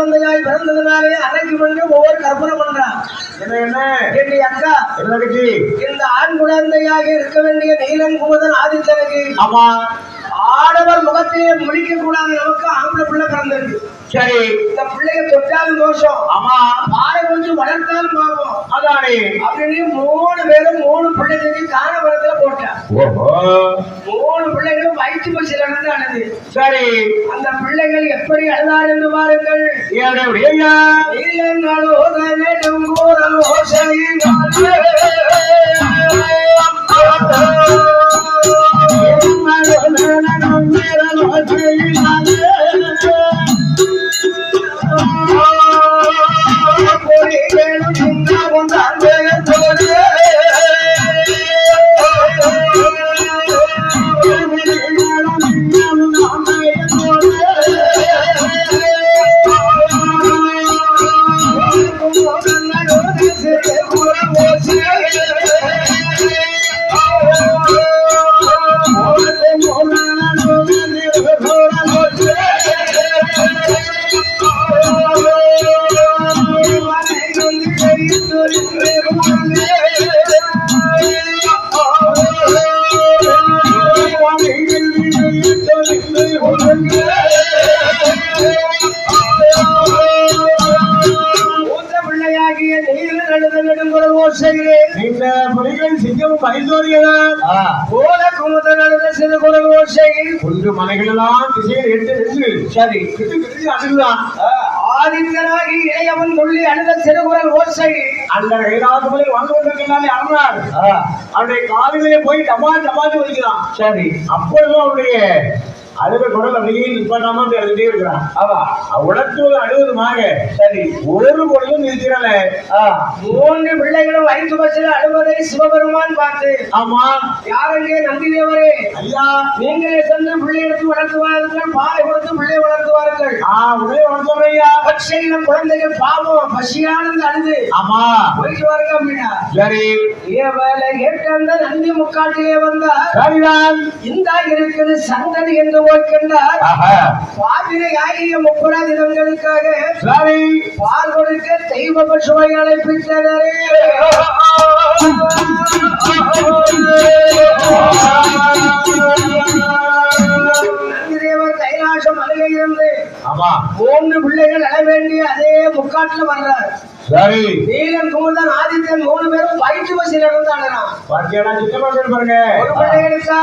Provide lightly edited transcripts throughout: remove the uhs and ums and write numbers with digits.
குழந்தையாய் பிறந்ததுனாலே அன்னைக்கு வந்து ஒவ்வொரு கற்பனை பண்றான். என்ன என்னுடைய அக்கா இந்த ஆண் குழந்தையாக இருக்க வேண்டிய நீலன் குமுதன் ஆதித்தனுக்கு ஆமா ஆடவர் முகத்தையே முடிக்க கூடாது, நமக்கு ஆம்பளை பிள்ளை பிறந்திருக்கு. சரி, இந்த பிள்ளைய தொட்டாலும் தோஷம், ஆமா பாலை கொஞ்சம் வளர்த்தாலும் பாவம். அதானே அப்படின்னு 3 பேரும் 3 பிள்ளைகளுக்கு காணவரத்துல போட்டான். 3 பிள்ளைகளும் வயிற்று பசியில் இருந்து அழுது. சரி, அந்த பிள்ளைகள் எப்படி அழுதார் என்று பாருங்கள். ஆதித்தனாகி இளையவன் சொல்லி அழுத சிறுகுரல் ஓசை அந்த கைலாசபதி வந்து கொண்டிருக்கிறானே அருணார் அவருடைய காலிலே போய் டமால் டமால் வலிக்கிறான். சரி, அப்பொழுதும் அவருடைய அழுத குரல் அப்படியே நிப்பாட்டாம அப்படி அழுதுட்டே இருக்கிறான். ஆமா, உடற்று அழுவதுமாக. சரி, ஒரு பொழுதும் நிறுத்திடல. 3 பிள்ளைகளும் வயிற்று பசில அழுவதை சிவபெருமான் பார்த்து, ஆமா யாரெங்கே நந்திதேவரே, ஐயா நீங்களே சென்று பிள்ளை எடுத்து வளர்த்துவார்கள், பாலை கொடுத்து பிள்ளை வளர்த்துவார்கள். உடனே வளர்த்தோம் ஐயா. பச்சையில குழந்தைகள் பாவம் பசியானது அழுது, ஆமா போயிட்டு வாருங்க அப்படின்னா. சரி, ஏவலை கேட்ட அந்த நந்தி முக்காட்டிலே வந்தார். சரிதான், இந்த இருக்குது சந்ததி என்று ஓய்கின்றார். பாதிரை ஆகிய 30 தினங்களுக்காக சரி பால் கொடுக்க தெய்வ பசுவை அழைப்பித்தனரே. நந்திதேவர் கைலாசம் அருகே இருந்து 3 பிள்ளைகள் அழ வேண்டிய அதே முக்காட்டில் வர்றார். சரி, நீலன் குமுதன் ஆதித்தன் 3 பேரும் வயிற்று பசியில் இருந்து அழறான். பாருங்க, ஒரு பிள்ளை எடுத்தா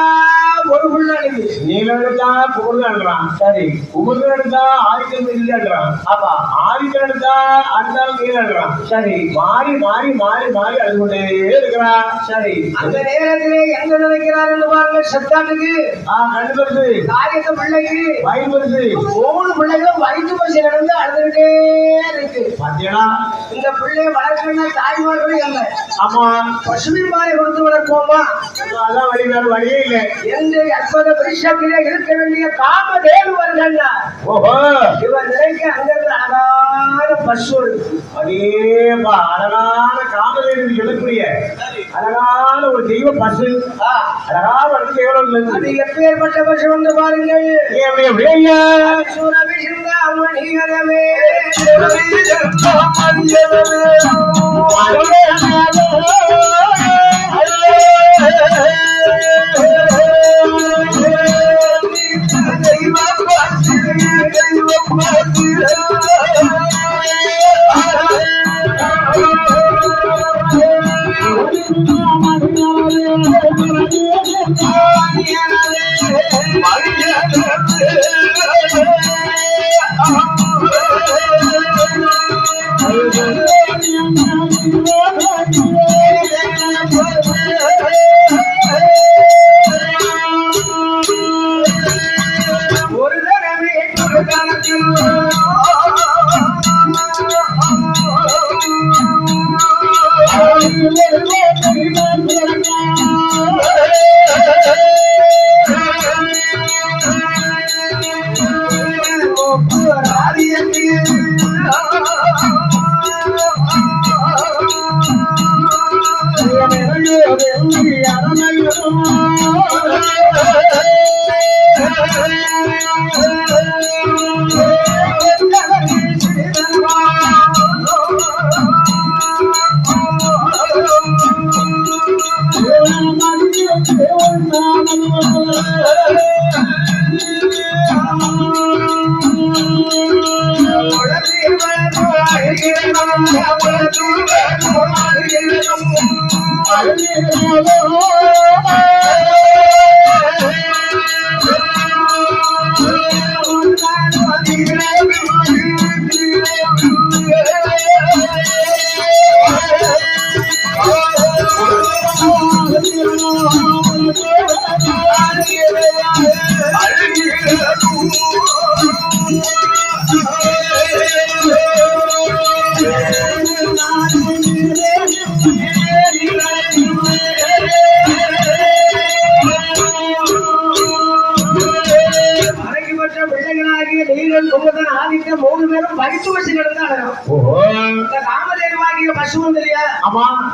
ஒரு பிள்ளை அழுது, நீலன் எடுத்தா குமுதன் அழுறான். சரி, குமுதன் எடுத்தா ஆதித்தன் மீது அழுறான். ஆமா, ஆதித்தன் எடுத்தா அடுத்தாலும் நீலன் அழுறான். சரி, மாறி மாறி மாறி மாறி அழுது கொண்டே இருக்கிறான். சரி, அந்த நேரத்திலே எங்க நினைக்கிறார் என்று பாருங்க. சத்தாட்டுக்கு கண்டு வருது, காரியத்தை பிள்ளைக்கு வயிறு வருது. 3 பிள்ளைகளும் வயிற்று பசியில் இருந்து அழுதுகிட்டே இருக்கு. பாத்தீங்களா, இந்த பிள்ளைய வளர்க்கின்ற தாய்மார்கள் அல்ல. ஆமா, பசுவின் பாலை கொடுத்து வளர்ப்போமா, அதான் வழி, வேறு வழியே இல்லை என்று அற்புத பரிசத்திலே இருக்க வேண்டிய காமதேவர்கள். ஓஹோ, இவர் நினைக்க அங்கிருந்து அழகான பசு, அதேப்பா அழகான காமதேவி சொல்லக்கூடிய அழகான ஒரு தெய்வ பசு, அழகா வளர்ந்து எவ்வளவு அது எப்பேற்பட்ட பசு வந்து பாருங்கள்.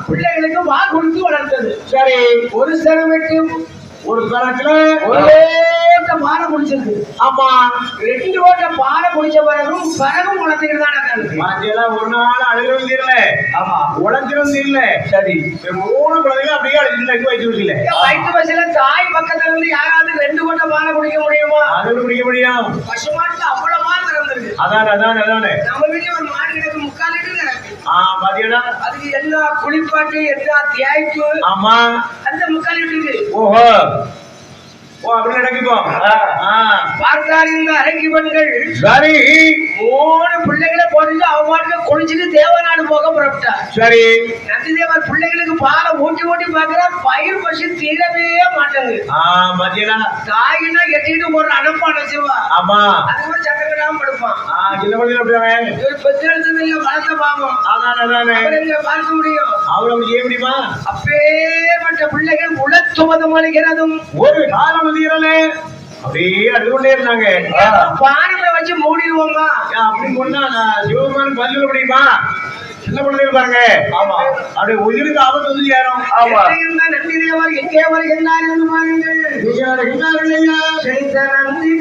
பிள்ளைகளுக்கு வா கொடுத்து வளர்த்தது. சரி, ஒரு சரவெட்டு ஒரு தரத்துல ஓட்ட பானை குடிச்சிருக்கு. ஆமா, 2 ஓட்ட பானை குடிச்ச பிறகும் வளர்த்துக்கிட்டு தான் ஒரு நாள் அழுகிறது இல்ல. ஆமா, உழைச்சிருந்து இல்ல. சரி, 3 குழந்தைங்க அப்படியே அழுது வச்சு விடல. வயிற்று பசியில தாய் பக்கத்துல இருந்து யாராவது 2 ஓட்ட பானை குடிக்க முடியுமா? அது குடிக்க முடியும். பசுமாட்டுல அவ்வளவு மாடு நடந்திருக்கு. அதான் நம்ம வீட்டுல ஒரு மாடு கிடக்கு 3/4 லிட்டர் கிடக்கு. பாத்தீங்கன்னா அதுக்கு எல்லா குளிப்பாட்டு எல்லா தேய்ப்பு. ஆமா, அந்த 3/4 லிட்டருக்கு. ஓஹோ, அப்படி நடக்கும். பார்த்தார் இந்த அரங்கி பெண்கள். சரி, 3 பிள்ளைகளை போட்டு அவங்க குளிச்சுட்டு தேவநாடு போக புறப்பட்டார். சரி, நந்திதேவர் பிள்ளைகளுக்கு பாலை ஊட்டி பாக்குறார். பயிர் பசி தீரவே மாட்டேங்குது. தாயினா எட்டிட்டு ஒரு அனுப்பான சிவா. ஆமா, அது கூட சட்டப்படாம படுப்பான். சின்ன குழந்தைங்க பெற்றெடுத்தது இல்ல, வளர்த்த பாவம். பார்க்க முடியும், அவ்வளவு செய்ய முடியுமா? அப்பேற்பட்ட பிள்ளைகள் உலத்துவதும் அளிக்கிறதும் ஒரு காலம் அப்படியே அழுது கொண்டே இருந்தாங்க. பானைகளை வச்சு மூடிடுவோமா? அப்படி சொன்னா சிவபெருமான் பதில் முடியுமா? சின்ன குழந்தைகள் பாருங்க. ஆமா, அப்படியே உயிருக்கு ஆபத்து வந்து சேரும். ஆமா, நந்தி தேவர் எங்கே வருகின்றார் என்று பாருங்கள். நந்தி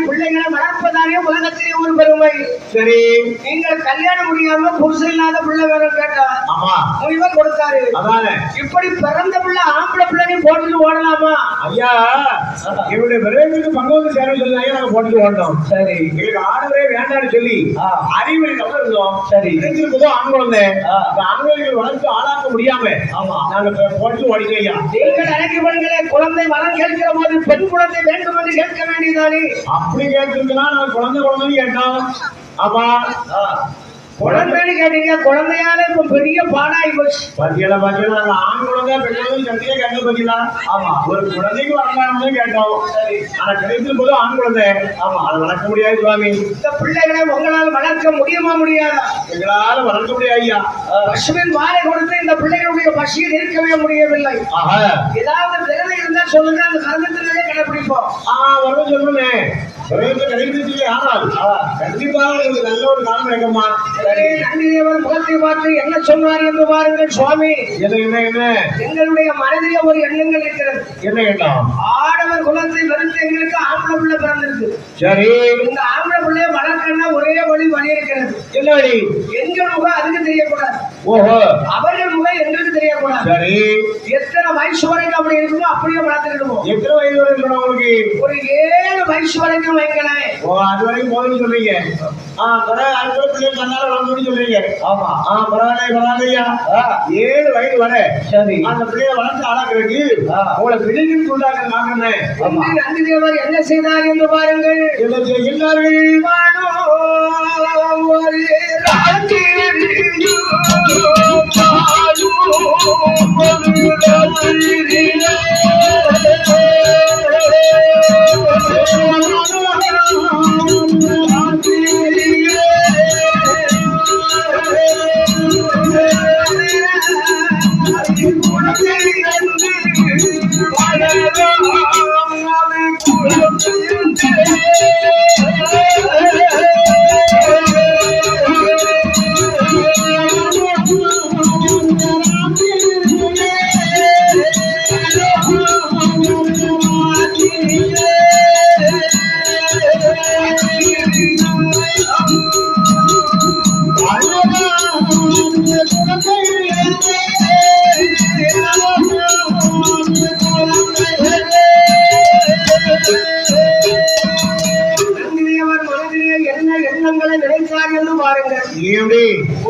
பிள்ளைகளை வளர்ப்பதாலே உலகத்திலே ஒரு பெருமை. சரி, நீங்கள் கல்யாணம் முடியாம புருஷன் இல்லாத பிள்ளை வேணும் கேட்டா முடிவா கொடுத்தாரு. இப்படி பிறந்த பிள்ளை ஆம்பளை பிள்ளை போட்டுட்டு ஓடலாமா? ஐயா, என்னுடைய விரைவுக்கு பங்கு வந்து சேர சொல்லி நாங்க போட்டுட்டு ஓட்டோம். சரி, எங்களுக்கு ஆடவே வேண்டாம்னு சொல்லி அறிவுரை கவலை இருந்தோம். சரி, போதும் ஆண் குழந்தை ஆண்களுக்கு வளர்த்து ஆளாக்க முடியாம நாங்க போட்டு ஓடிக்கோ. ஐயா, நீங்கள் அழைக்க பண்ணுங்களே, குழந்தை வரம் கேட்கிற போது பெண் குழந்தை வேண்டும் என்று கேட்க வேண்டியதானே? அப்படி கேட்டிருந்தா நான் குழந்தை கேட்டோம். ஆமா, குழந்தைன்னு கேட்டீங்க, குழந்தையால இப்ப பெரிய பாடாய் போச்சு. பாத்தீங்களா நாங்க ஆண் குழந்தை பெண் குழந்தை சண்டையே கேட்க பாத்தீங்களா? ஆமா, ஒரு குழந்தைக்கு வரலாம்னு கேட்டோம். ஆனா கிடைக்கும் போது ஆண் குழந்தை. ஆமா, அதை வளர்க்க முடியாது சுவாமி. இந்த பிள்ளைகளை உங்களால் வளர்க்க முடியுமா? முடியாதா? எங்களால வளர்க்க முடியாது ஐயா. பசுவின் வாழை கொடுத்து இந்த பிள்ளைகளுடைய பசியை நிற்கவே முடியவில்லை. ஏதாவது விரதம் இருந்தா சொல்லுங்க, அந்த கருதத்திலே கடைபிடிப்போம். வரணும் சொல்லுங்க. கிடைச்சிட்டே ஆனால் கண்டிப்பாக உங்களுக்கு நல்ல ஒரு காலம் கிடைக்குமா. நந்திதேவர் முகத்தை பார்த்து என்ன சொன்னார் என்று பாருங்கள் சுவாமி. என்ன எங்களுடைய மனதிலே ஒரு எண்ணங்கள் இருக்கிறது. என்ன எண்ணம்? ஆடவர் குலத்தை வெறுத்து எங்களுக்கு ஆம்பளை பிள்ளை பிறந்திருக்கு. சரி, இந்த ஆம்பளை பிள்ளைய வளர்க்கணும்னா ஒரே வழி இருக்கிறது. என்ன வழி? எங்கள் முகம் அதுக்கு தெரியக்கூடாது. ஓஹோ, அவர்கள் முகம் எங்களுக்கு தெரியக்கூடாது. சரி, எத்தனை வயசு வரைக்கும் அப்படி இருக்குமோ அப்படியே வளர்த்துக்கிடுவோம். எத்தனை வயது வரை இருக்கணும் உங்களுக்கு? ஒரு 7 வயசு வரைக்கும் வைங்களேன். ஓ, அது வரைக்கும் போதுன்னு சொல்றீங்க. அடுத்த பிள்ளைங்க தன்னால வளர்ந்து சொல்றீங்க. ஆமா, பரவாயில்லையா. 7 வயது வரை சரி அந்த பிள்ளைய வளர்த்து ஆளாக்குறதுக்கு உங்களை பிள்ளைகள் கொண்டாங்க நாங்கன்னு. நந்திதேவர் என்ன செய்தார் என்று பாருங்கள். என்ன செய்கிறார்கள்?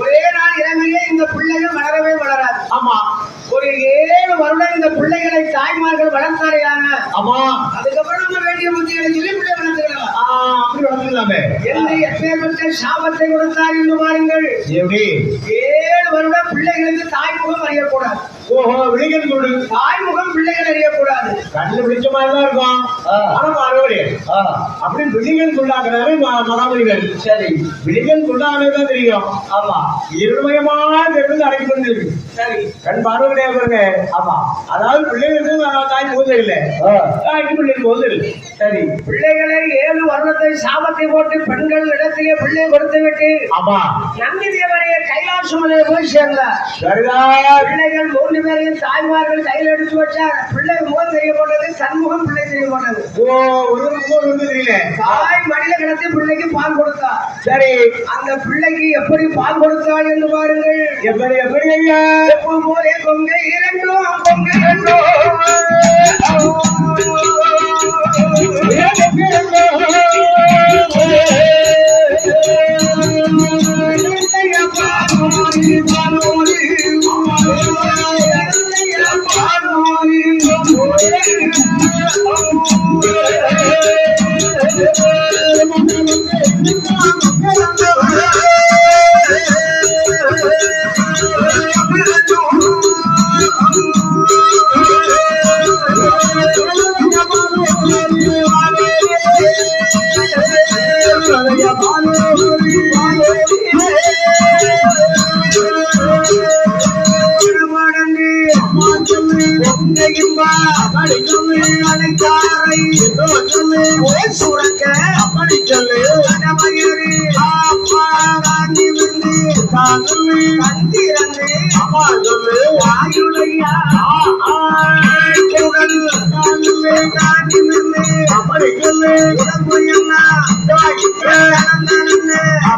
ஒரே நாள் இரவிலே இந்த பிள்ளைகள் வளரவே வளராது. ஆமா, ஒரு 7 வருடம் இந்த பிள்ளைகளை தாய்மார்கள் வளர்த்தாரையான. ஆமா, அதுக்கப்புறம் நம்ம வேண்டிய புத்திகளை சொல்லி பிள்ளை வளர்த்துக்கலாம். அப்படி வளர்த்துக்கலாமே. எப்பேற்பட்ட சாபத்தை கொடுத்தார் என்று பாருங்கள். எப்படி 7 வருடம் பிள்ளைகளுக்கு தாய்முகம் அறியக்கூடாது. ஓஹோ, விழிகள் கொடு தாய்முகம் பிள்ளைகள் அறியக்கூடாது. கண்ணு பிடிச்ச மாதிரி தான் இருக்கும். ஆனா மறுபடி அப்படி விழிகள் கொண்டாக்குறாரு மகாபலிகள். சரி, விழிகள் கொண்டாடுறதுதான் தெரியும். ஆமா, இருமயமான தெரிந்து அடைப்பது இருக்கு. சரி, கண் பார்வை கிடையாது பாருங்க. ஆமா, அதாவது பிள்ளைகளுக்கு தாய் போது இல்லை, தாய்க்கு பிள்ளைகள் போது இல்லை. சரி, பிள்ளைகளை 7 வருடத்தை சாபத்தை போட்டு பெண்கள் இடத்திலே பிள்ளை கொடுத்து விட்டு ஆமா நந்திதேவரைய கைலாசமலையை போய் சேர்ந்தார். சரிதான், பிள்ளைகள் 3 பேரையும் தாய்மார்கள் கையில் எடுத்து வச்சார். பிள்ளை முகம் தெரிய போட்டது, தன்முகம் பிள்ளை தெரிய போட்டது. ஓ, ஒரு முகம் தெரியல. தாய் மடியில கிடத்தி பிள்ளைக்கு பால் கொடுத்தா. சரி, அந்த பிள்ளைக்கு எப்படி பால் கொடுத்தாள் என்று பாருங்கள். எப்படி ஐயா? போலே கொங்கை இரண்டும் கொங்கை இரண்டும்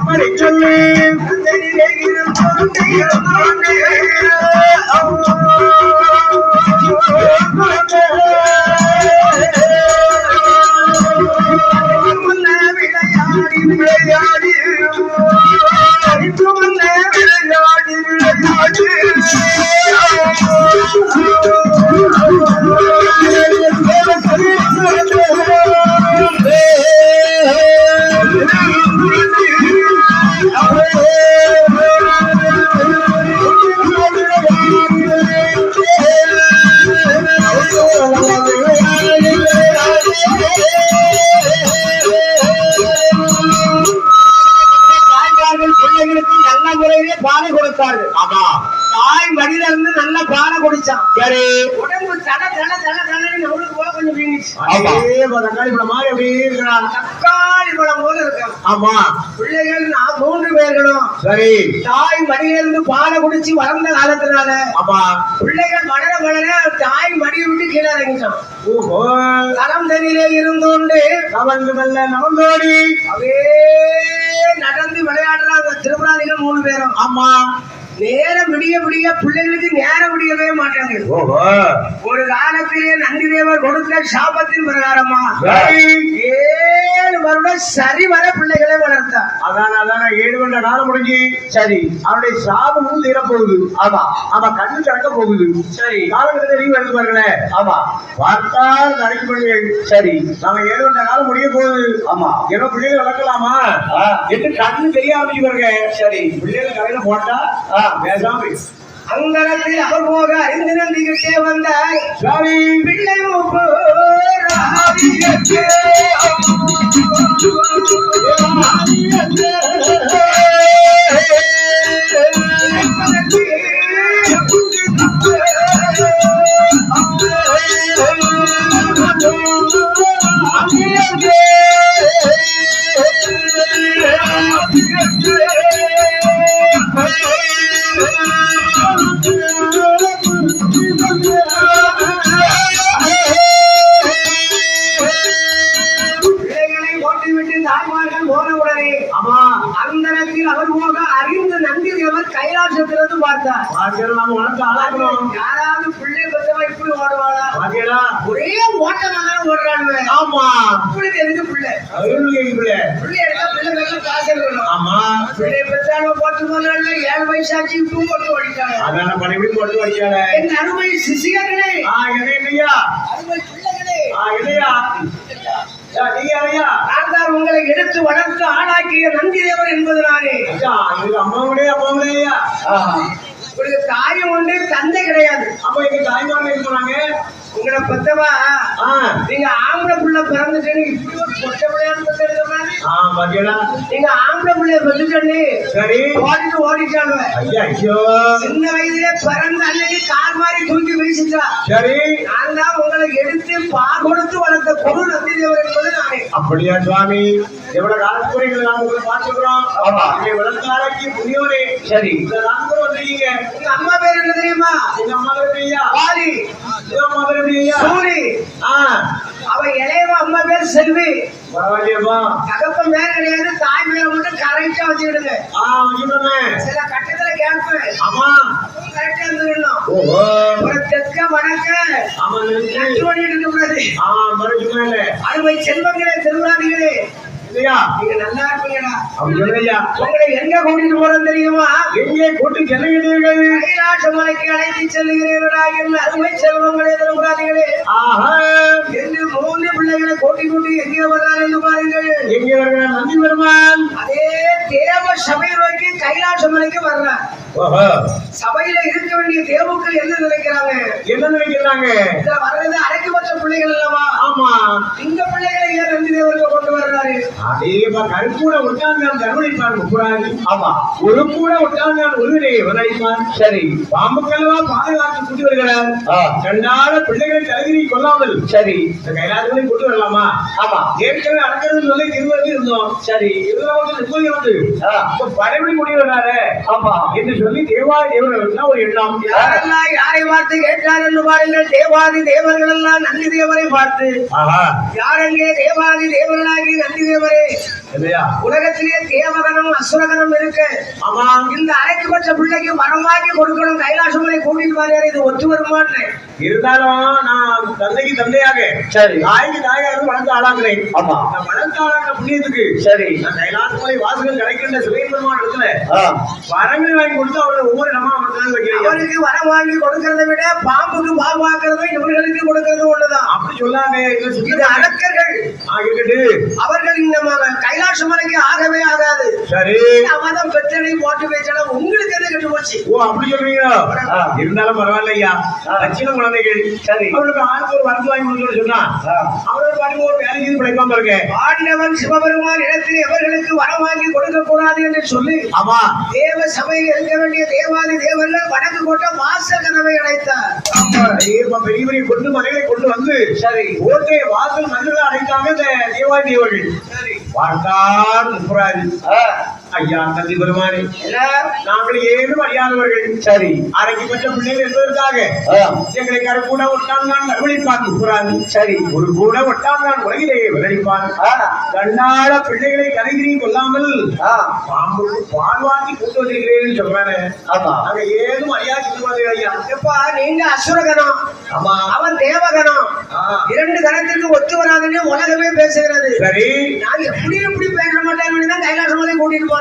அப்படி சொல்லு வந்து வீங்கிச்சு. தக்காளி பழம் மாதிரி அப்படியே இருக்கிறான். தக்காளி பழம் போல இருக்கான். ஆமா பிள்ளைகள் 3 பேர்களும் சரி தாய் மடியிலிருந்து பாலை குடிச்சு வளர்ந்த காலத்தினால ஆமா பிள்ளைகள் வளர வளர தாய் மடியை விட்டு கீழே இறங்கிட்டான். ஓஹோ தரம் தனியிலே இருந்து நவந்து மெல்ல நவந்தோடி அப்படியே நடந்து விளையாடுறாங்க திருவிழாதிகள் 3 பேரும். ஆமா நேரம் விடிய விடிய பிள்ளைகளுக்கு நேரம் விடியவே மாட்டாங்க. ஓஹோ ஒரு காலத்திலே நந்திதேவர் கொடுத்த சாபத்தின் பிரகாரமா சரி 7 வருடம் சரி வர பிள்ளைகளை வளர்த்தார். அதான 7 வருட காலம் முடிஞ்சு சரி அவனுடைய சாபமும் தீரப்போகுது. ஆமா ஆமா கண்ணு திறக்க போகுது. சரி காலகட்டத்தை நீங்க எடுத்து பாருங்களேன். ஆமா பார்த்தால் நரைக்கு பிள்ளைகள் சரி நாம 7 வருட காலம் முடிய போகுது. ஆமா ஏதோ பிள்ளைகள் வளர்க்கலாமா என்று கண்ணு தெரிய ஆரம்பிச்சு சரி பிள்ளைகள் கடையில போட்டா பேசாம அங்கத்தில் அவர் போக அறிந்து நந்திக்கிட்டே வந்த சாமி பிள்ளை கைலாசத்திலிருந்து பார்த்தார். யாராவது பிள்ளை பெற்றவா இப்படி ஓடுவாளா? ஒரே ஓட்டமாக ஓடுறாங்க. ஆமா உங்களுக்கு எதுக்கு பிள்ளை? பிள்ளை எடுத்தா பிள்ளை பெற்ற காசு இருக்கணும். ஆமா பிள்ளை பெற்றாலும் போட்டு போனால 7 வயசாச்சு இப்பவும் போட்டு ஓடிட்டாங்க. அதான பணிபடி போட்டு ஓடிட்டாங்க. என் அருமை சிசியர்களே அருமை பிள்ளைகளே இல்லையா உங்களை எடுத்து வளர்த்து ஆளாக்கிய நந்திதேவர் என்பதனாலே அம்மாவுடைய உங்களுக்கு தாயும் உண்டு தந்தை கிடையாது. அப்ப எங்க தாய்மார்கள் இருக்கிறாங்க. உங்களை பத்தவா நீங்க ஆம்பளை புள்ள பிறந்துட்டேன்னு இப்படி ஒரு பொட்ட பிள்ளையான்னு நீங்க ஆம்பளை பிள்ளைய பெற்றுட்டேன்னு சரி ஓடிட்டாங்க. சின்ன வயதுல பிறந்த அன்னைக்கு கால் மாதிரி தூக்கி வீசிட்டா சரி நான் தான் உங்களை எடுத்து பால் கொடுத்து வளர்த்த குரு நந்திதேவர் என்பது நானே. அப்படியா சுவாமி? எவ்வளவு காலத்துறைகளை நாங்க உங்களை பார்த்துக்கிறோம். வளர்த்தாலைக்கு புண்ணியோரே சரி வந்தீங்க. உங்க அம்மா பேர் என்ன தெரியுமா? எங்க அம்மா பேர் வாலி. அம்மா பேர் சூரி. அவ இளையவ அம்மா பேர் செல்வி. தகப்பன் பேர் கிடையாது, தாய் பேரை மட்டும் கரெக்டா வச்சுக்கிடுங்க. சில கட்டத்துல கேட்பேன் கரெக்டா இருந்துடணும். ஒரு தெற்க வடக்க பண்ணிட்டு இருக்கக்கூடாது. அறுவை செல்வங்களே திருவிழாதிகளே நீங்க நல்லா இருப்பீங்கடா. உங்களை எங்க கூட்டிட்டு போறோம் தெரியுமா? எங்கே கூட்டி செல்லுகிறீர்கள்? கைலாச மலைக்கு அழைத்து செல்லுகிறீர்களா என்று அருமை செல்வங்களே திருவிழாதிகளே என்று 3 பிள்ளைகளை கூட்டி எங்கே வர்றார் என்று பாருங்கள். எங்கே வருகிறார்? நந்தி பெருமான் அதே தேவ சபை நோக்கி கைலாச மலைக்கு வர்றார். சபையில இருக்க வேண்டிய தேவக்கள் என்ன நினைக்கிறாங்க? இதுல வர்றது அடைக்கப்பட்ட பிள்ளைகள் அல்லவா? ஆமா இந்த பிள்ளைகளை ஏன் நந்தி தேவருக்கு கொண்டு வர்றாரு? கருப்பூட ஒட்டாந்தான் கருவழிப்பான் முப்புராதி. ஆமா ஒரு கூட ஒட்டாந்தான் ஒருவரை வரவழைப்பான். சரி பாம்புக்கல்லவா பாதுகாத்து கூட்டி வருகிறார். கண்டால பிள்ளைகளை தகுதி கொள்ளாமல் சரி இந்த கைலாசங்களை கொண்டு வரலாமா? ஆமா ஏற்கனவே அடக்கிறது சொல்லி 20 இருந்தோம். சரி 20 வந்து படைபடி கொண்டு வர்றாரு. ஆமா என்று சொல்லி தேவாதி தேவர்கள் ஒரு எண்ணம். யாரெல்லாம் யாரை பார்த்து கேட்டார் என்று பாருங்கள். தேவாதி தேவர்கள் எல்லாம் நந்தி தேவரை பார்த்து யாரெங்கே தேவாதி தேவர்களாகி நந்தி தேவரே உலகத்திலே தேவகணம் அசுரகணம் இருக்கு. ஆமா இந்த அழைக்கப்பட்ட பிள்ளைக்கு வரமாக்கி கொடுக்கணும். கைலாசமலை கூட்டிட்டு வரையாரு. இது ஒத்து வருமானு இருந்தாலும் நான் தந்தைக்கு தந்தையாக சரி தாய்க்கு தாயாக வளர்ந்து ஆளாக்குறேன். ஆமா நான் வளர்ந்து ஆளாக்குற புண்ணியத்துக்கு சரி நான் கைலாசமலை வாசகம் கிடைக்கின்ற சிவபெருமான் இடத்துல வரங்கள் வாங்கி கொடுத்து அவரை ஒவ்வொரு நம்ம வைக்கிறேன். அவருக்கு வரம் வாங்கி கொடுக்கறதை விட பாம்புக்கு பாம்பு ஆக்குறதும் இவர்களுக்கு கொடுக்கறதும் ஒண்ணுதான். அப்படி சொல்லாங்க. இது அரக்கர்கள் இருக்கட்டு அவர்கள் நம்ம கைலாச மலைக்கு ஆகவே ஆகாது. சரி அவதான் பெற்றனை போட்டு வச்சாலும் உங்களுக்கு என்ன கெட்டு போச்சு? ஓ அப்படி சொல்றீங்க. இருந்தாலும் பரவாயில்லையா, லட்சண குழந்தைகள். சரி அவங்களுக்கு ஆளுக்கு ஒரு வரது வாங்கி கொடுக்கணும்னு சொன்னா அவரோட பாருங்க ஒரு வேலைக்கு பிழைக்காம இருக்கு. ஆண்டவன் சிவபெருமான் இடத்தில் எவர்களுக்கு வரம் வாங்கி கொடுக்க கூடாது என்று சொல்லி ஆமா தேவ சபையில் இருக்க வேண்டிய தேவாதி தேவர்கள் வடக்கு கோட்டை வாச கதவை அடைத்தார். பெரிய பெரிய கொண்டு மலைகளை கொண்டு வந்து சரி கோட்டை வாசல் மனிதர்கள் அடைத்தாங்க இந்த தேவாதி தேவர்கள். சரி பார்த்தார் முப்பராஜி ஐயா தந்தி பெருமானே, நாங்கள் ஏதும் அறியாதவர்கள். சரி அரைக்கு பெற்ற பிள்ளைகள் என்பதற்காக எங்களை கருக்கூட ஒட்டான் நான் அருளிப்பான் முப்பராஜி. சரி ஒரு கூட ஒட்டான் நான் உலகிலேயே விளைவிப்பான். கண்ணாட பிள்ளைகளை கருகிறீ கொள்ளாமல் பாம்புக்கு பால் வாங்கி கூட்டு வந்திருக்கிறேன் சொல்றானே. நாங்க ஏதும் அறியாது ஐயா. எப்பா நீங்க அசுரகணம், ஆமா அவன் தேவகணம், இரண்டு கணத்திற்கு ஒத்து வராதுன்னு உலகமே பேசுகிறது. சரி நான் எப்படி எப்படி பேச மாட்டேன்னு தான் கைலாச மலை கூட்டிட்டு போனேன்.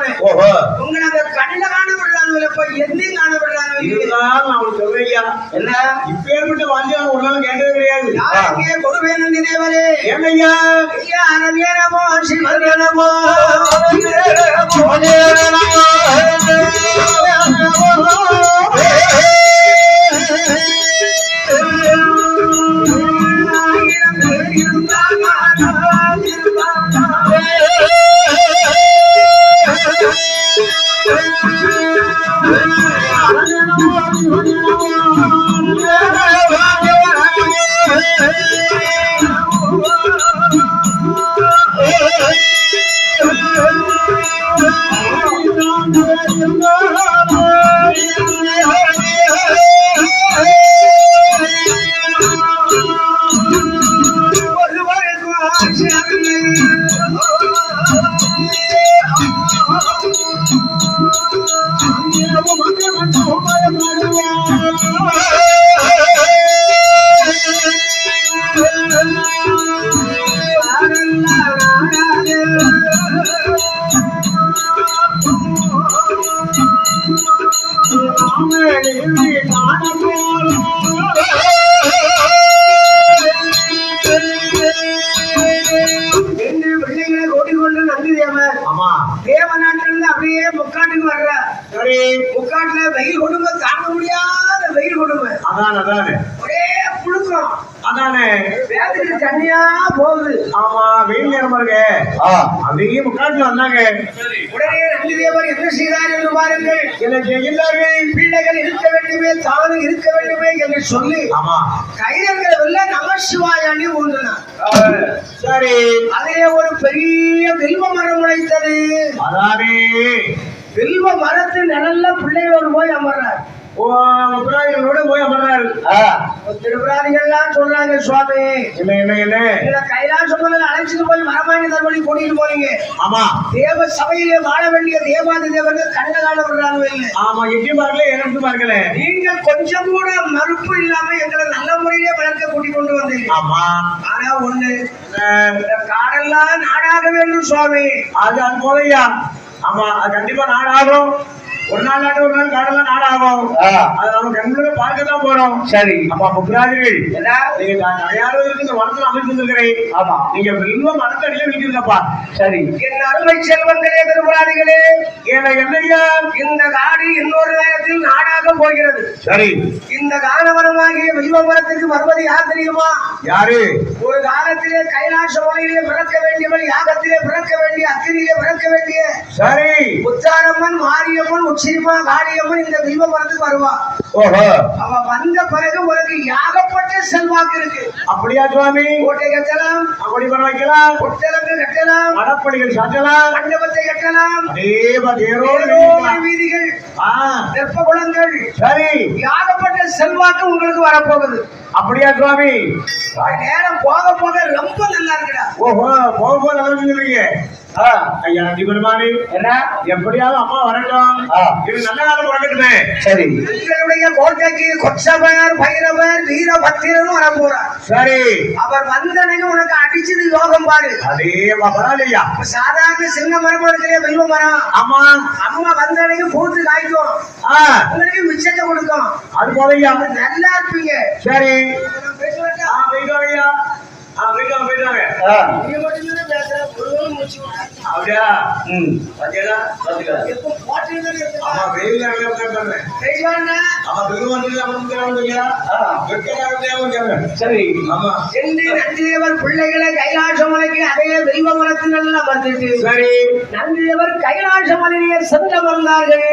உங்களை அந்த கண்ணில காண விடுறாங்க, இப்ப எந்தையும் காண விடுறாங்க. நான் சொல்றேன் என்ன இப்ப ஏற்பட்ட வாஞ்சியா ஒரு நாள் கேட்டது கிடையாது. கொடுவேனந்தி தேவரே என்னையா ஐயா அரண்ய நமோ சிவ நமோ தேவநாட்டிலிருந்து அப்படியே முக்காட்டுக்கு வர்ற. சரி முக்காட்டுல வெயில் கொடுமை தாங்க முடியாத வெயில் கொடுமை. அதானே ஒரே புழுக்கம். அதானே வேதத்துக்கு தண்ணியா போகுது. ஆமா வெயில் நேரம் இருக்கு. அப்படியே முக்காட்டுல வந்தாங்க. உடனே நந்தி தேவர் என்ன செய்தார் என்று பாருங்கள். என்ன செய்கிறார்கள்? பிள்ளைகள் இருக்க வேண்டுமே தானும் இருக்க வேண்டுமே என்று சொல்லி ஆமா கைதர்களை வெல்ல நமசிவாயாண்டி ஊன்றினார். சரி அதிலே ஒரு பெரிய வில்வ மரம் உழைத்தது. அதானே வில்வ மரத்தின் நிழல்ல பிள்ளைகளோடு போய் அமர்றார். முப்பராதிகளோடு போய் அமர்றாரு. திருப்பராதிகள்லாம் சொல்றாங்க சுவாமி என்ன கைலாச மலையில அழைச்சிட்டு போய் மரமாங்கி தர்மணி கூட்டிட்டு போறீங்க. ஆமா தேவ சபையிலே வாழ வேண்டிய தேவாதி தேவர்கள் கண்ட காண விடுறாங்க. ஆமா எட்டி பார்க்கல எனக்கு பார்க்கல. நீங்க கொஞ்சம் கூட மறுப்பு இல்லாம எங்களை நல்ல முறையிலே வளர்க்க கூட்டிக் கொண்டு வந்தீங்க. ஆமா ஆனா ஒண்ணு காடெல்லாம் நாடாக வேண்டும் சுவாமி. அது போலையா? ஆமா அது கண்டிப்பா நாடாகும். ஒரு நாள் நாட்டு ஒரு நாள் காடெல்லாம் நாடாகும். அது நம்ம கண்களை பார்க்கத்தான் போறோம். சரி அப்பா முப்பராதிகள் நீங்க தயாரிக்கு இந்த வனத்துல அமைச்சிருக்கிறேன். ஆமா நீங்க வில்வ மரத்தடியில வீட்டிருக்கப்பா. சரி என் அருமை செல்வங்களே திருப்பராதிகளே என்னையா இந்த காடு இன்னொரு நேரத்தில் நாடாக போகிறது. சரி இந்த காணவனமாகிய வில்வ மரத்திற்கு வருவது யார் தெரியுமா? யாரு? ஒரு காலத்திலே கைலாச மலையிலே பிறக்க வேண்டியவள், யாகத்திலே பிறக்க வேண்டிய, அக்கினியிலே பிறக்க வேண்டிய சரி உச்சாரம்மன், மாரியம்மன், உச்சிரிமா, காளியம்மன் இந்த வில்வ மரத்துக்கு வருவா. ஓஹோ அவ வந்த பிறகு உனக்கு யாகப்பட்ட செல்வாக்கு இருக்கு. அப்படியா சுவாமி? கோட்டை கட்டலாம், அப்படி பண்ண வைக்கலாம், ஒட்டலங்கு கட்டலாம், மடப்படிகள் சாட்டலாம், மண்டபத்தை கட்டலாம், வீதிகள், தெப்ப குளங்கள். சரி யாகப்பட்ட செல்வாக்கு உங்களுக்கு வரப்போகுது. அப்படியா சுவாமி? நேரம் போக போக ரொம்ப நல்லா இருக்குடா. ஓஹோ போக போக நல்லா இருக்குங்க. ஐயா நந்தி பெருமானே என்ன எப்படியாவது அம்மா வரட்டும், இது நல்ல காலம் பிறக்கட்டுமே. சரி உங்களுடைய கோட்டைக்கு கொச்சவர், பைரவர், வீரபத்திரனும் வர போறார். சரி அவர் வந்தனைக்கு உனக்கு அடிச்சது யோகம் பாரு. அதே பரவாயில்லையா? சாதாரண சின்ன மரம் இருக்கிற வில்வ மரம். ஆமா அம்மா வந்தனைக்கு பூத்து காய்க்கும், உங்களுக்கு மிச்சத்தை கொடுக்கும். அது போலையா நல்லா இருப்பீங்க. சரி போயிட்டு வாங்க. போயிட்டு வாங்க. அப்படியா பாத்தீங்களா பாத்துக்கலாம் எப்போ போட்டுதான் இருக்கு ஆமா வெயில்ல உட்கார்ந்தேன் பேசுவாங்க ஆமா பெருமாள் அமர்ந்துறாங்க சரி ஆமா என்று நந்திதேவர் பிள்ளைகளை கைலாசமலைக்கு அதே தெய்வ மரத்தினால் அமர்ந்துட்டு சரி நந்திதேவர் கைலாசமலையே சென்று வந்தார்கள்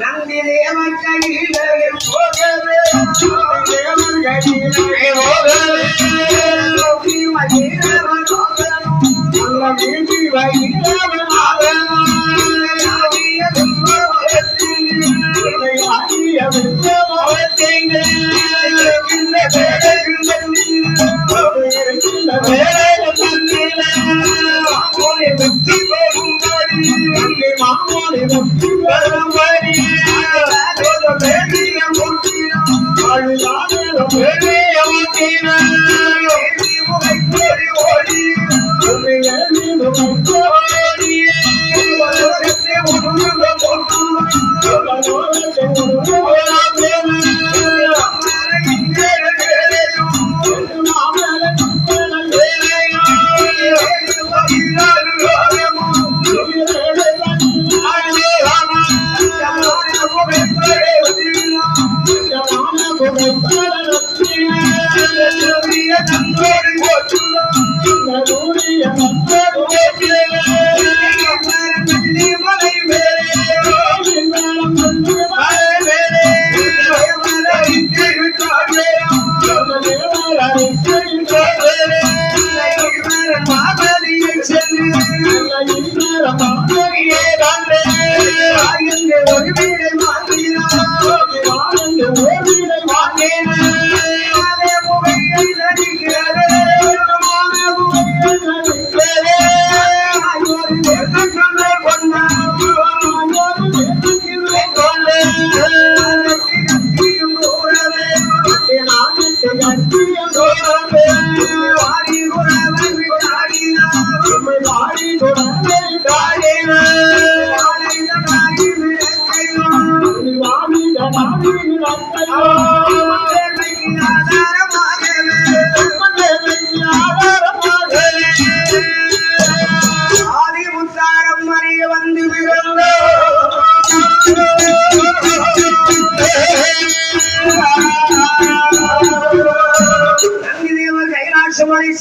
நந்திதேவர் கையிலே போகவே தேவன் கையிலே போகவே நோக்கி வகிரவன் நல்ல வீதி வகிரவன் ஆகிய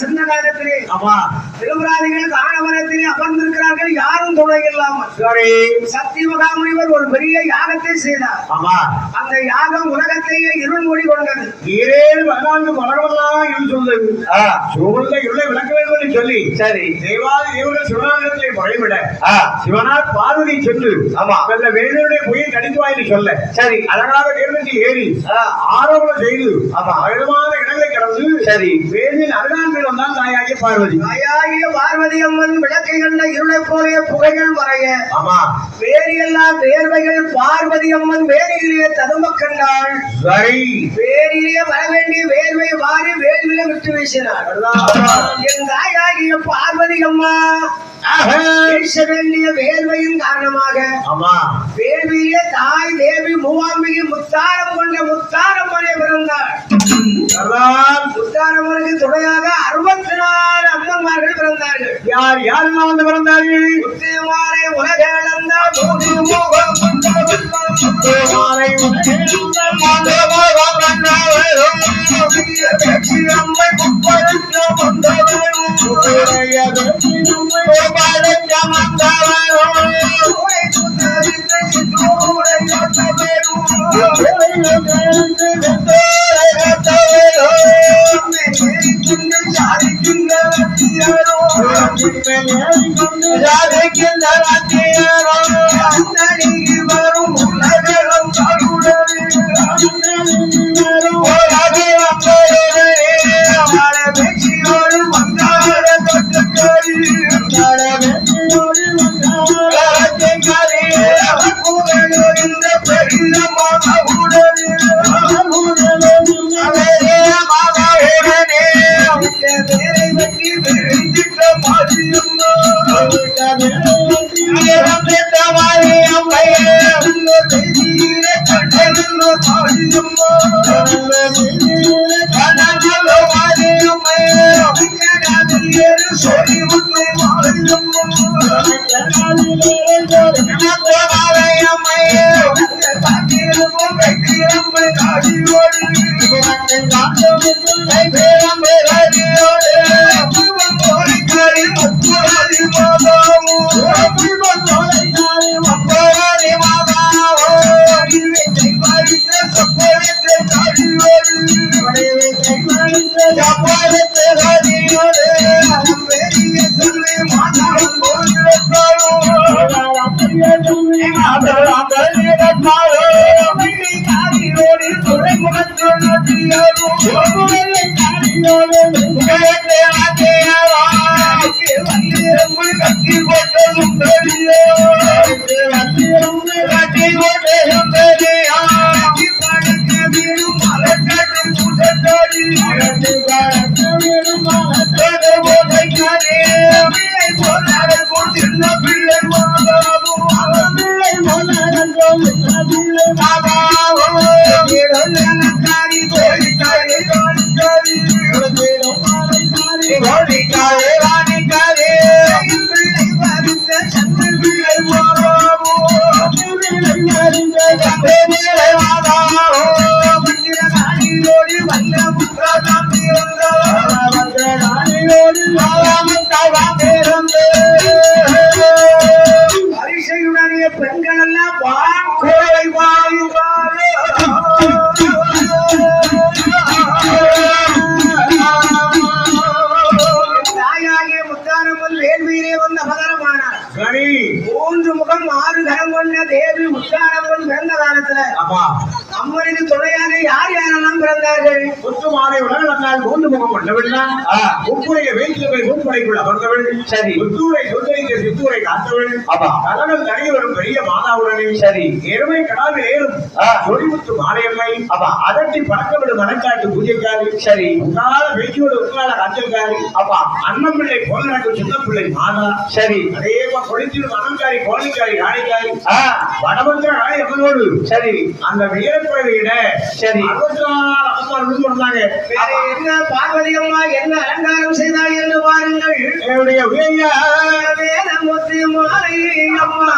சென்ற காலத்திலே திருமராதிகள் ஆணவனத்திலே அமர்ந்திருக்கிறார்கள். யாரும் துணை இல்லாமல் சத்தியமகாமுனிவர் ஒரு பெரிய யாகத்தை செய்தார். அந்த யாகம் உலகத்தையே இருள் மூடி கொண்டது. 14 மலர்களெல்லாம் இருள் சொல்றது சூழ்ந்த இருளை விளக்க வேண்டும் என்று சொல்லி சரி தேவாதி தேவர்கள் சிவனாலயத்தை முறைவிட சிவனார் பார்வதி சென்று வெள்ள வேணுடைய பொய்யை கடித்து வாயின்னு சொல்ல சரி அழகாக தேர்தல் ஏறி ஆரோபணம் செய்து அழகான இடங்களை கடந்து சரி வேதியில் அருகான்கள் வந்தால் தாயாகிய பார்வதி அம்மன் விளக்கை கண்ட இருளை போலே புகைகள் மறைய வேறு எல்லாம் வேர்வைகள் பார்வதி அம்மன் வேரிலே ததும்ப கண்டாள். சரி வேரிலே வர வேண்டிய வேர்வை வாரி வேரிலே விட்டு வீசினார். என் தாயாகிய பார்வதி அம்மா வீச வேண்டிய வேர்வையின் காரணமாக வேள்வியிலே தாய் தேவி மூவாம்பிகை முத்தாரம் கொண்ட முத்தாரம்மனை பிறந்தாள். முத்தாரம்மனுக்கு துணையாக 64 அம்மன்மார்கள் பிறந்தார்கள். யார் யாரெல்லாம் வந்து பிறந்தார்கள்? முத்தியமாரை உலக இழந்த வரும் உலகம் சொல்லி அரிசையுடனே பெண்கள் எல்லாம் வாக்கோலை வாயுவாரு தாயாகிய முத்தாரம்மன் வேள்வியிலே வந்த அவதாரமானார். சரி 3 முகம் 6 கரம் கொண்ட தேவி முத்தாரம்மன் பிறந்த காலத்துல ஆமா அம்மனுக்கு துணையாக யார் யாரெல்லாம் பிறந்தார்கள்? முத்து மாலை உலகத்தால் 3 முகம் கொண்டவள் உப்புடைய வேற்றுமை முப்படைக்குள் அமர்ந்தவள். சரி முத்தூரை சுந்தரிக்க சித்தூரை காத்தவள். கலனம் தனி வரும் பெரிய மாதாவுடனே சரி எருமை கடாவில் ஏறும் தொழிமுத்து மாலையம்மை அதட்டி பழக்கவிடும் மனக்காட்டு பூஜைக்காரி. சரி உங்களால வெற்றியோடு உங்களால காய்ச்சல்காரி. அண்ணன் பிள்ளை போல நாட்டு சின்ன பிள்ளை மாதா. சரி அதே பொழித்திடும் அனங்காரி கோழிக்காரி ராணிக்காரி வடமந்திர ராணி அம்மனோடு. சரி அந்த வீரக்குறைவிட சரி 64 அவதாரம் சொன்னாங்க. என்ன பார்வதி அம்மா என்ன அலங்காரம் செய்தாள் என்று பாருங்கள். என்னுடைய வேலமுத்து மாலை அம்மா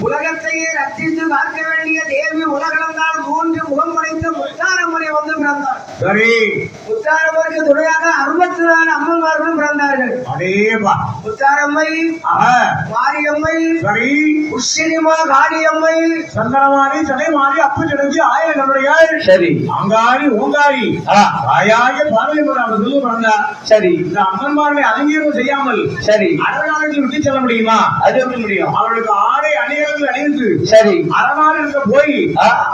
உலகத்தையே ரத்தித்து காக்க வேண்டிய தேவி உலகளந்தால் 3 முகம் படைத்த முத்தாரம்மனை வந்து பிறந்தார். சரி, முத்தாரம்மனுக்கு துணையாக 64 அம்மன்மார்களும் பிறந்தார்கள். அதேபா முத்தாரம்மை, மாரியம்மை, சரி, உஷினிமா, காளியம்மை, சந்தனமாரி, சடைமாரி, அப்பு சிடஞ்சி, ஆயிரங்களுடைய சரி, அங்காரி, ஓங்காரி, தாயாக பார்வை பிறந்தார். சரி, இந்த அம்மன்மார்களை அலங்கீரம் செய்யாமல் சரி அறநாளைக்கு விட்டு செல்ல முடியுமா? அது எப்படி முடியும்? அவர்களுக்கு ஆடை அணிகளுக்கு அணிந்து சரி அறநாள் இருக்க போய்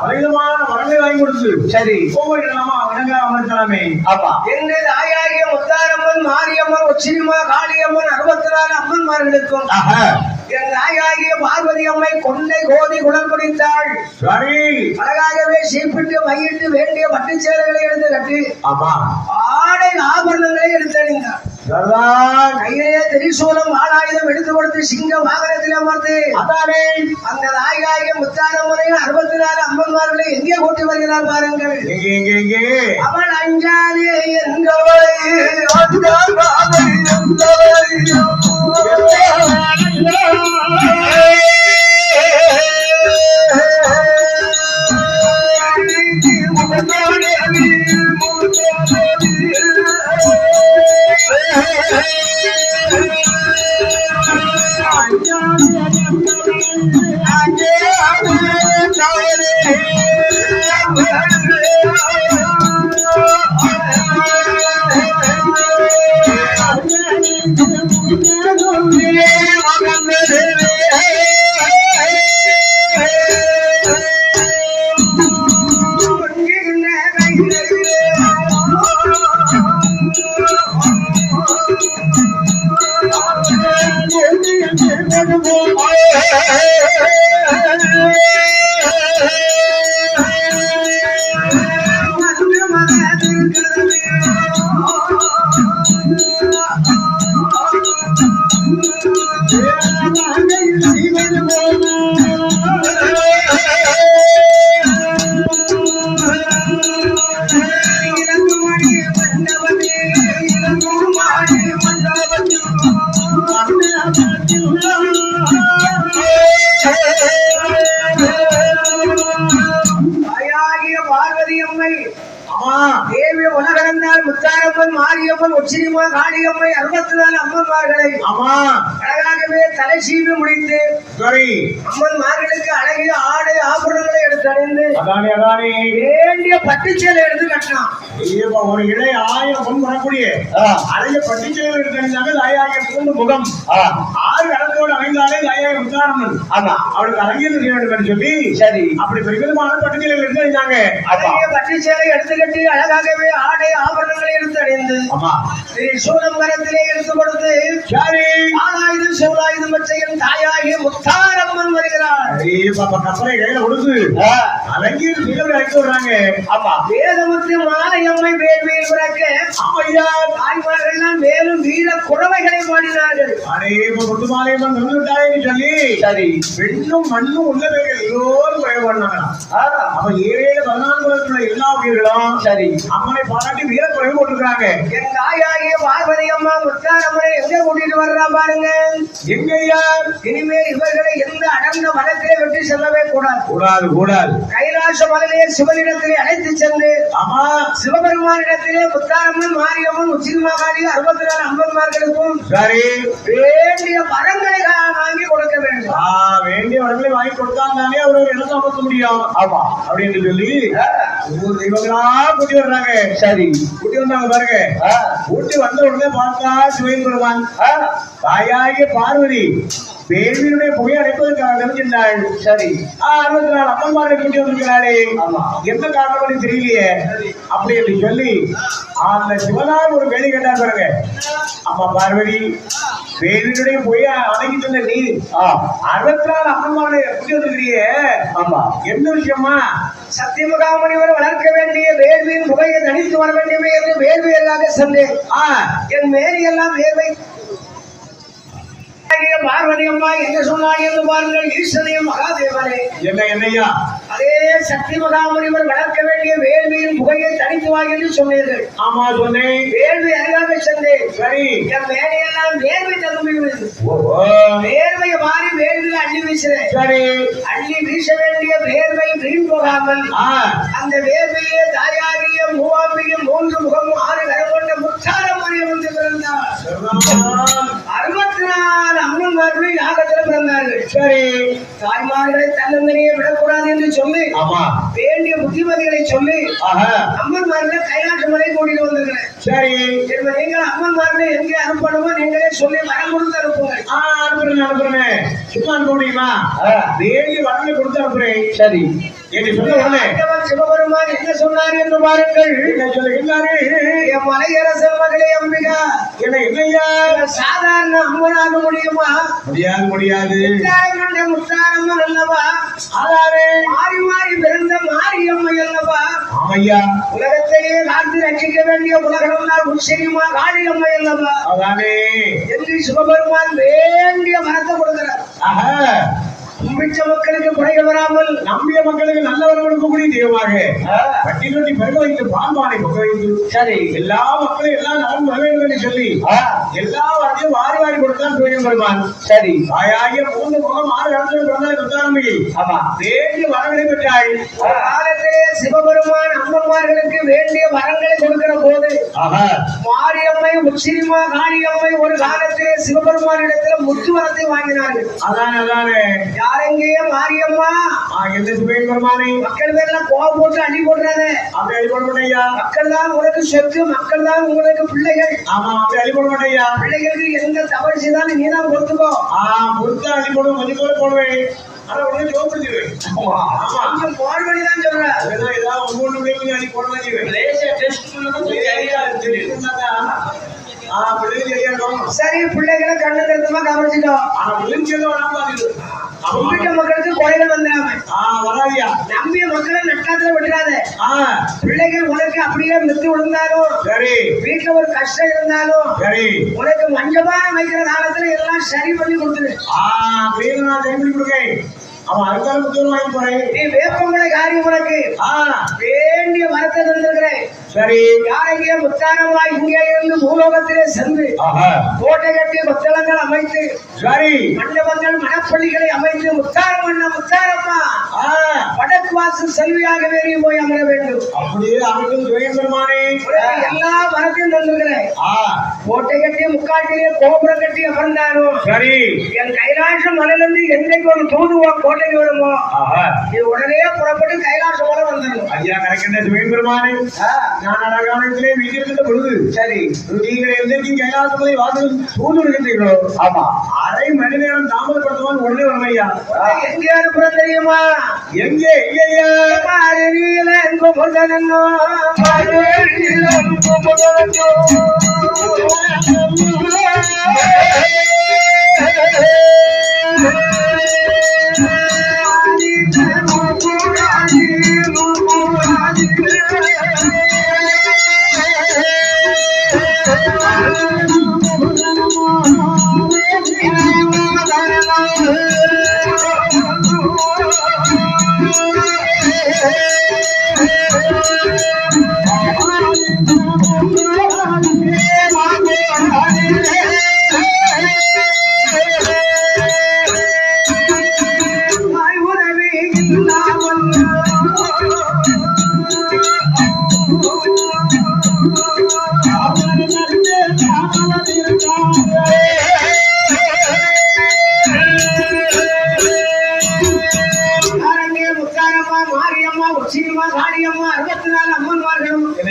பலவிதமான வரங்களை வாங்கி கொடுத்து சரி போயிடலாமா? விடங்க அமர்த்தலாமே. ஆமா, எங்கள் தாயாகிய முத்தாரம்மன், மாரியம்மன், உச்சினிமா, காளியம்மன் 64 அம்மன்மார்களுக்கும் என் தாயாகிய பார்வதி அம்மை கொண்டை கோதி குடல் பிடித்தாள். சரி, அழகாகவே சீப்பிட்டு மையிட்டு வேண்டிய பட்டு சேலைகளை எடுத்து கட்டி ஆமா ஆடை ஆபரணங்களை எடுத்தறிந்தார். கையிலே திரிசூலம் ஆளாயுதம் எடுத்து கொடுத்து சிங்க வாகனத்தில் அமர்ந்து அதானே அந்த தாயாகிய முத்தாரம்மனையும் 64 அம்மன்மார்களை எங்கே கூட்டி வருகிறார் பாருங்கள். அவள் அஞ்சாதே என்கவளை தேவி உலகளந்தால் முத்தாரம்மன், மாரியம்மன், உச்சினிமா, காளியம்மை 64 அம்மன்மார்களை அழகாகவே தலை சீவி முடித்து அம்மன்மார்களுக்கு அழகிய ஆடை ஆபரணங்களை எடுத்து அணிந்து வேண்டிய பட்டுச்சேலை எடுத்து கட்டினான். ஒரு இலை 1000 பொன் வரக்கூடிய அழகிய பட்டுச்சேலை எடுத்து அணிந்தாங்க. தாயாகிய முகம் 6 கடத்தோடு அமைந்தாலே தாயாகிய முத்தாரம்மன் அவளுக்கு அழகியது செய்ய வேண்டும் என்று சொல்லி சரி அப்படி பெருமிதமான பட்டுச்சேலை எடுத்து அணிந்தாங்க. பட்டுச்சேலை எடுத்து கட்டி அழகாகவே ஆடை ஆபரணங்களை எடுத்து அணிந்து சூலம் கரத்திலே எடுத்து கொடுத்து ஆளாயுதம் செவ்வாயுதம் பற்றையும் தாயாகிய முத்தாரம்மன் வருகிறாள். அப்படியே பாப்பா கப்பலை கையில கொடுத்து அலங்கீர் சிலர் அழைத்து விடுறாங்க. ஆமா, வேதமுத்து மாலையம்மை வேள்வியில் பிறக்க ஆமையா தாய்மார்கள்லாம் மேலும் வீர குறவைகளை பாடினார்கள். முத்து மாலையம்மன் வந்துவிட்டாயின்னு சொல்லி சரி பெண்ணும் மண்ணும் உள்ளவர்கள் எல்லோரும் குறைவாங்க. அப்ப 7-14 எல்லா உயிர்களும் சரி அம்மனை பாராட்டி வீர குறைவு போட்டுருக்காங்க. என் தாயாகிய பார்வதி அம்மா முத்தாரம்மனை எங்க கூட்டிட்டு வர்றா பாருங்க. எங்கய்யா இனிமேல் இவர்களை எந்த அடர்ந்த மனத்திலே விட்டு செல்லவே கூடாது. கூடாது கூடாது. கைலாச மலையிலே சிவனிடத்திலே அழைத்து சென்று ஆமா சிவபெருமானிடத்திலே முத்தாரம்மன் மாரியம்மன் உச்சிமாகாளி 64 அம்மன்மார்களுக்கும் சரி வேண்டிய வரங்களை வாங்கி கொடுக்க வேண்டும். வேண்டிய வரங்களை வாங்கி கொடுத்தாங்க அவர் ஒரு இடத்தை அமர்த்த முடியும். ஆமா அப்படின்னு சொல்லி ஒவ்வொரு தெய்வங்களா கூட்டி வர்றாங்க. சரி கூட்டி வந்தாங்க பாருங்க. கூட்டி வந்த உடனே பார்த்தா சிவன் பெருமான் தாயாகிய பார்வதி வேள்வியினுடைய புகை அடைப்பதற்காக நினைச்சிருந்தாள். சரி 64 அம்மன்மாரை கூட்டி வந்திருக்கிறாளே என்ன காரணம் தெரியலையே அப்படி என்று சொல்லி அந்த சிவனார் ஒரு கேள்வி கேட்டார் பாருங்க. அம்மா பார்வதி வேள்வியினுடைய புகையை அடங்கிட்டு இருந்த நீ 64 அம்மன்மாரை கூட்டி வந்திருக்கிறியே ஆமா என்ன விஷயமா? சத்தியமகாமுனிவர் வளர்க்க வேண்டிய வேள்வியின் புகையை தனித்து வர வேண்டியவை என்று வேள்வியல்லாக சென்றேன். என் மேரியெல்லாம் வேர்வை பார்வதி அம்மா என்ன சொன்னாங்க என்று பாருங்கள். ஈஸ்வரியம் மகாதேவனே என்னையா அதே சக்தி மகாமுனிவர் வளர்க்க வேண்டிய வேள்வியின் புகையை தனித்து வா என்று சொன்னீர்கள். ஆமா சொன்னேன். வேள்வி அறியாம சென்றேன். சரி என் மேலையெல்லாம் வேர்வை தகுதி வேர்வையை மாறி வேள்வியை அள்ளி வீசுறேன். சரி அள்ளி வீச வேண்டிய வேர்வை வீண் போகாமல் அந்த வேர்வையே தாயாகிய மூவாம்பியும் 3 முகமும் 6 கரம் கொண்ட முத்தாரம்மனை வந்து பிறந்தார். 64 அம்மன்மார்கள் யாகத்தில் பிறந்தார்கள். சரி தாய்மார்களை தன்னந்தனியே விடக்கூடாது என்று சொல்லி வேண்டிய புத்திமதிகளை சொல்லி அம்மன்மார்களை கைலாச மலை கூட்டிட்டு வந்திருக்கிறேன். சரி நீங்கள் அம்மன்மார்களை எங்கே அனுப்பணுமோ நீங்களே சொல்லி வரம் கொடுத்து அனுப்புங்கள். அனுப்புறேன் சும்மா அனுப்ப முடியுமா? வேண்டிய வரங்களை கொடுத்து அனுப்புறேன். சரி என்று சொன்ன சிவபெருமான் என்ன சொன்னார் என்று பாருங்கள். என் மலையரசன் மகளே அம்பிகா என்னையா சாதாரண அம்மனாக முடியுமா? முடியாது. முத்தாரம்மன் அல்லவா? மாறி மாறி பிறந்த மாரியம்மை அல்லவா? ஆமையா உலகத்தையே காத்து ரட்சிக்க வேண்டிய உலகம் உச்சரிமா காளியம்மை அல்லவா? அதானே என்று சிவபெருமான் வேண்டிய வரத்தை கொடுக்கிறார். கும்பிச்ச மக்களுக்கு குறைகள் வராமல் நம்பிய மக்களுக்கு நல்ல வரவர்களுக்கு கூடிய தெய்வமாக பட்டி தொட்டி பெருக வைத்து பால்பானை பொங்க வைத்து சரி எல்லா மக்களும் எல்லா நலன் வர வேண்டும் என்று சொல்லி எல்லா வரத்தையும் வாரி வாரி கொடுத்தான் சிவன் பெருமான். சரி தாயாகிய 3 முகம் 6 இடத்துல பிறந்தால் முத்தாரம்பிகை ஆமா வேண்டிய வரங்களை பெற்றாள். காலத்திலே சிவபெருமான் அம்மன்மார்களுக்கு வேண்டிய வரங்களை கொடுக்கிற போது மாரியம்மை உச்சிரிமா காளியம்மை ஒரு காலத்திலே சிவபெருமானிடத்தில் முத்து வரத்தை வாங்கினார்கள். அதானே யாரெங்கேயே மாரியம்மா என்ன சிவன் பெருமானை மக்கள் பேர்லாம் கோவம் போட்டு அடி போடுறாங்க. அப்படி அடி போட மாட்டேயா. மக்கள் தான் உனக்கு சொத்து, மக்கள் தான் உங்களுக்கு பிள்ளைகள். ஆமா அப்படி அடி போட மாட்டேயா. பிள்ளைகளுக்கு எந்த தவறு செய்தாலும் நீ தான் பொறுத்துக்கோ. பொறுத்தா அடி போடுவோம் கொஞ்சம் கூட போடுவேன். ஆனா உடனே ஜோப்படுத்திடுவேன். கொஞ்சம் போடுவடி தான் சொல்றேன். ஏதாவது ஒவ்வொன்று அடி போடலாம் சரி பிள்ளைகளை கண்ணு கருத்துமா கவனிச்சுட்டோம். கும்பிட்ட மக்களுக்கு குறைகள் வந்துடாம நம்பிய மக்களை நட்டாத்துல விட்டுறாத. பிள்ளைகள் உனக்கு அப்படியே மித்து விழுந்தாலும் சரி வீட்டுல ஒரு கஷ்டம் இருந்தாலும் சரி உனக்கு மஞ்சமான வைக்கிற காலத்துல எல்லாம் சரி பண்ணி கொடுத்துரு. அவன் அறுத்தாலும் வாங்கி போறேன். நீ வேப்பங்களை காரியம் உனக்கு வேண்டிய வரத்தை தந்திருக்கிறேன். சரி யாரெங்கே முத்தாரமாய் இங்கே இருந்து பூலோகத்திலே சென்று கோட்டை கட்டி கொத்தளங்கள் அமைத்து சரி மண்டபங்கள் மணப்பள்ளிகளை அமைத்து முத்தாரம்மா வடக்கு வாசல் செல்வியாகவே நீ போய் அமர வேண்டும். அப்படியே அமைக்கும் பெருமானே எல்லா வரத்தையும் தந்திருக்கிறேன். கோட்டை கட்டி முக்காட்டிலே கோபுரம் கட்டி அமர்ந்தாலும் சரி என் கைலாசம் மலையிலிருந்து என்றைக்கு ஒரு தூதுவா கோட்டைக்கு வருமோ இது உடனே புறப்பட்டு கைலாசம் மலை வந்துடும். ஐயா கணக்கின்ற சிவன் பெருமானே நான் அழகானத்திலே வீட்டிருக்கின்ற பொழுது சரி நீங்கள் எந்தெங்கே கைலாசமலை வாசல் தூது இருக்கின்றீர்களோ ஆமா அரை மணி நேரம் தாமதப்படுத்துவான் உடனே வருமையா. எங்கே அனுப்புறம் தெரியுமா? எங்கே எங்கேயா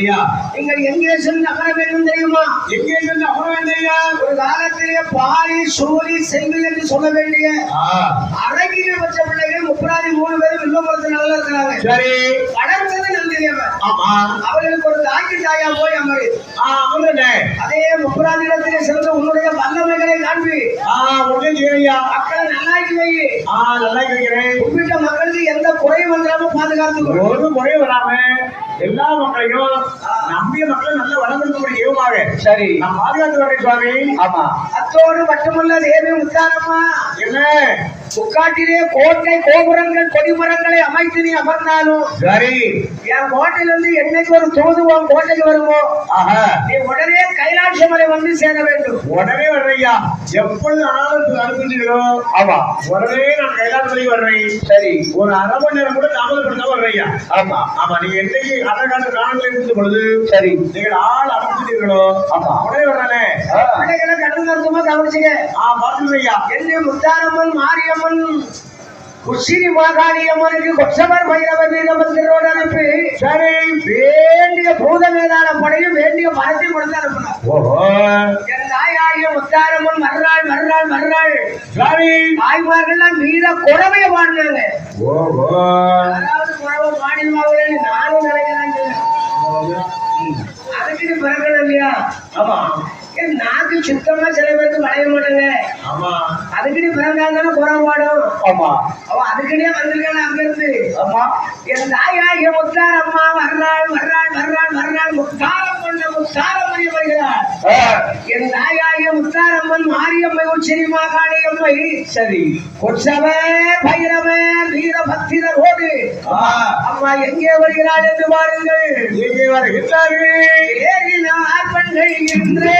ஐயா நீங்கள் எங்கே சென்று அமர வேண்டும் தெரியுமா? எங்கே சென்று அமர வேண்டும்? ஒரு காலத்திலே பாரி சூரி செல்வி என்று சொல்ல வேண்டிய அழகிய பச்ச பிள்ளைகள் 33 பேரும் வில்வமரத்து நல்லா இருக்கிறாங்க. சரி, வளர்த்தது நந்தியவன். ஆமா, அவர்களுக்கு ஒரு தாக்கி தாயா போய் அமரு. அமருனே. அதே 30 இடத்திலே சென்று உன்னுடைய வல்லமைகளை காண்பி. மக்களை நல்லாக்கி வை. நல்லாக்கி வைக்கிறேன். குறிப்பிட்ட மக்களுக்கு எந்த குறையும் வந்தாலும் பாதுகாத்து ஒரு குறையும் வராம எல்லா மக்களையும் நம்பிய மக்களை நல்ல வளர்ந்து ஏவுமாக சரி நான் பாதுகாத்து வரேன் சுவாமி. ஆமா, அத்தோடு மட்டுமல்ல தேவி உத்தாரம்மா என்ன முக்காட்டிலே கோட்டை கோபுரங்கள் கொடிமரங்களை அமைத்து நீ அமர்ந்தாலும் சரி என் கோட்டையிலிருந்து என்னைக்கு ஒரு தூதுவம் கோட்டைக்கு வருமோ நீ உடனே கைலாச மலை வந்து சேர வேண்டும். உடனே வர்றையா, எப்பொழுது ஆனாலும் அனுப்பிட்டீங்களோ ஆமா உடனே நான் கைலாச மலைக்கு வர்றேன். சரி, ஒரு அரை மணி நேரம் கூட தாமதப்படுத்தாம வர்றையா. ஆமா ஆமா, நீங்க என்னைக்கு அரைக்காட்டு காணல இருந்த பொழுது சரி நீங்கள் ஆள் அனுப்பிட்டீங்களோ ஆமா உடனே வர்றானே பிள்ளைகளை கடல் அர்த்தமா கவனிச்சுங்க. பாத்துருவையா என்ன முத்தாரம்மன் மாரியம்மன் உச்சினி மாகாளி அம்மனுக்கு கொச்சவர் பைரவர் வீரபத்திரோடு அனுப்பி சரி வேண்டிய பூத மேதான படையும் வேண்டிய மரத்தை கொடுத்து அனுப்பினார். என் தாயாகிய முத்தாரம்மன் மறுநாள் மறுநாள் மறுநாள் சரி தாய்மார்கள் வீர குறவைய பாடினாங்க. அதாவது குறவை பாடினாங்க நானும் நினைக்கிறேன். அதுக்கு பிறகு இல்லையா ஆமா நாக்கு சுத்தமா சில பேருக்கு வளைய மாட்டேங்க. ஆமா, அதுக்குன்னு பிறந்தாலும் குறவாடும். ஆமா, அவ அதுக்குன்னே வந்திருக்கான அங்க இருந்து. ஆமா, என் தாயாகிய முத்தார் அம்மா மறுநாள் மறுநாள் மறுநாள் மறுநாள் முத்தாரம் கொண்ட முத்தாரம்மணி வருகிறார். என் தாயாகிய முத்தாரம்மன் மாரியம்மை உச்சினி மாகாளி அம்மை சரி கொச்சவ பைரவ வீரபத்திரரோடு அம்மா எங்கே வருகிறாள் என்று பாருங்கள். எங்கே வருகிறார்கள்? ஏறினார் பெண்கள் என்றே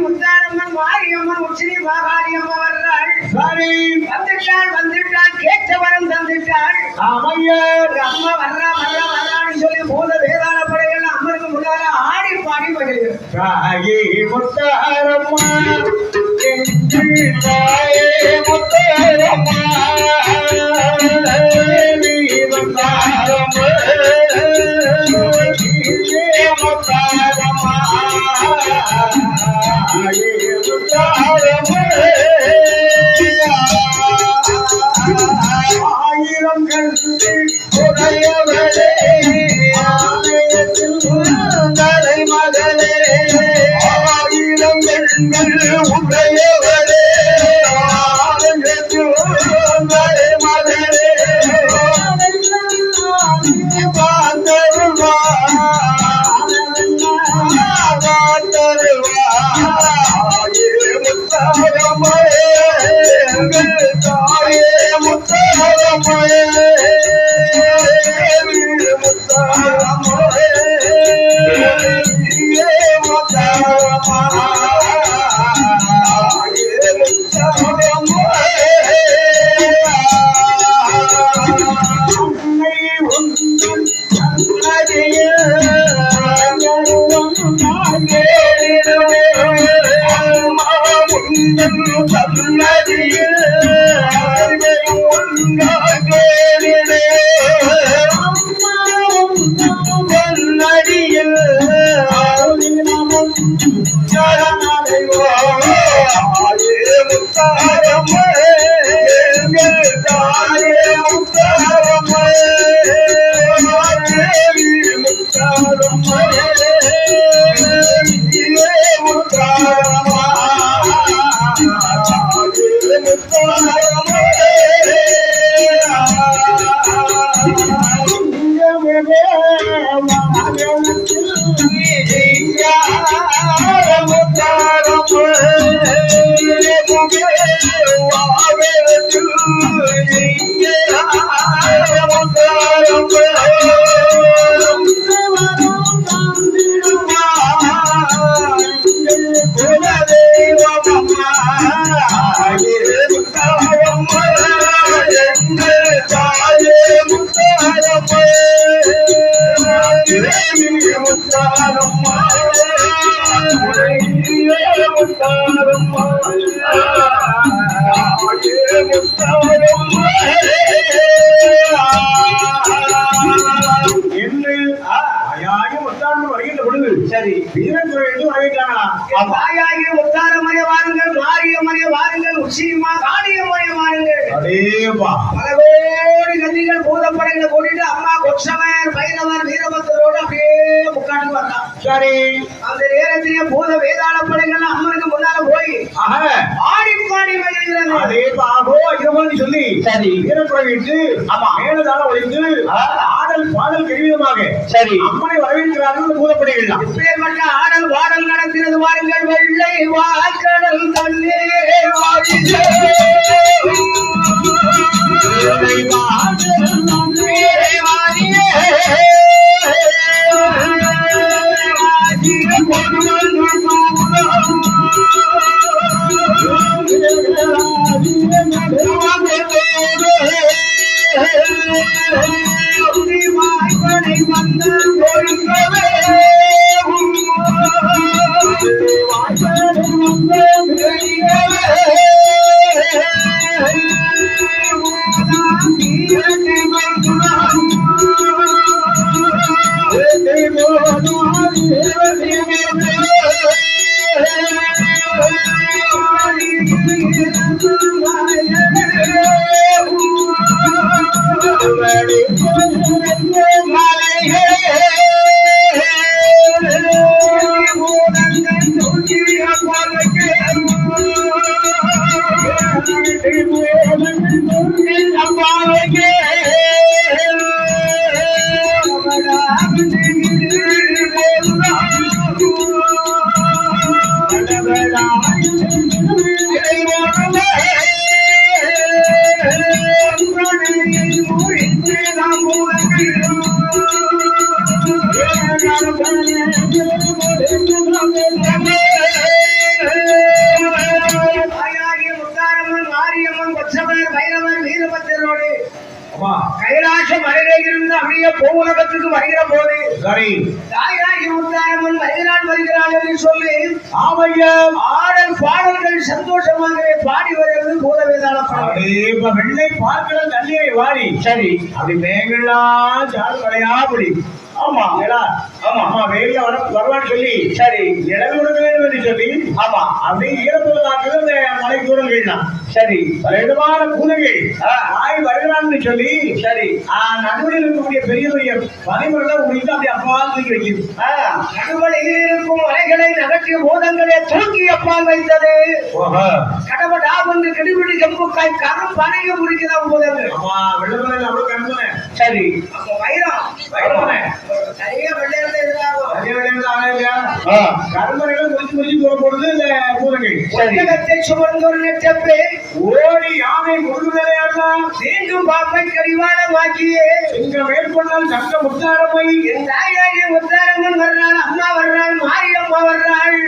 முத்தாரம்மன் மாரியம்மன் உச்சினி மாகாளி அம்மா வர்றாள். வந்துட்டாள் வந்துட்டாள் கேட்ட வரம் தந்துட்டாள். அம்மா வர்றா வர்றா வர்றான்னு சொல்லி போத வேதாள படைகள் அம்மனுக்கு முன்னால ஆடி பாடி மகிழ்கிறார். முத்தாரம்மா ஆயிரம் உடையவளே தலை மகளே ஆயிரம் உடையவளே சரி வீரன் தாயாகி உத்தாரமனை வாருங்கள், மாரியம்மனை வாருங்கள், உச்சிமா காளியம்மனை வாருங்கள். பல கோடி கன்னிகள் பூதப்படைகளை கூட்டிட்டு அம்மா கொச்சமர் பைரவர் வீரபத்திரோடு அப்படியே முக்காட்டுக்கு வந்தான். சரி அந்த நேரத்திலேயே பூத வேதாள படைகள் அம்மனுக்கு முன்னால போய் ஆடி பாடி வருகிறாங்க. அதே பாகோ இதுமாதிரி சொல்லி சரி வீரன் விட்டு மேலதான ஒழிந்து ஆடல் பாடல் கெவிதமாக சரி அம்மனை வரவேற்கிறார்கள் பூதப்படைகள். இப்பேற்பட்ட ஆடல் பாடல் நடக்கிறது வாருங்கள். வெள்ளை வாய்க்கடல் தண்ணீர் வாய்ப்படை வந்து கைலாசம் அருகிலிருந்து அப்படியே பூவுலகத்துக்கு வருகிற போது தாயாகி உத்தாரம்மன் வருகிறாள் என்று சொல்லி ஆடல் பாடல்கள் சந்தோஷமாகவே பாடி வருகிறது பூதவேதாள பாடல். வெள்ளை பார்க்கிற தண்ணியை வாரி சரி அப்படி மேங்கெல்லாம் சாடு கடையாபடி ஆமா ஆமா ஆமா வெயில வருவான்னு சொல்லி சரி இடம் கொடுக்க வேண்டும் என்று சொல்லி ஆமா அப்படி ஈரப்பதற்கு அந்த மலை தூரங்கள் தான் சரி பல விதமான பூனைகள் ஆய் வருகிறான்னு சொல்லி சரி நடுவில் இருக்கக்கூடிய பெரிய பெரிய பனைமரங்களை உங்களுக்கு அப்படி அப்பா தூக்கி வைக்குது. நடுவழியில் இருக்கும் மலைகளை நகற்றிய பூதங்களை தூக்கி அப்பா வைத்தது. கடவுளா வந்து கெடுபிடி செம்புக்காய் கரும் பனையை முடிக்கிறான் பூதங்கள். ஆமா வெள்ளமலை அவ்வளவு கருதுனேன் சரி அப்ப வைரம் நிறைய வெள்ளையில இருந்தாகும் நிறைய வெள்ளையில ஆகலையா கருமறைகள் முடிச்சு முடிச்சு போடுறது இந்த பூதங்கள் ஒட்டகத்தை சுமந்தொரு நெற்றப்பே ஓடி யானை முருகுதலையாடலாம் மீண்டும் பாம்பை கடிவாளமாக்கியே இங்க மேற்கொண்டால் தங்க முத்தாரம்மை என் தாயாகிய முத்தாரம்மன் வர்றாள், அம்மா வர்றாள், மாரியம்மா வர்றாள்,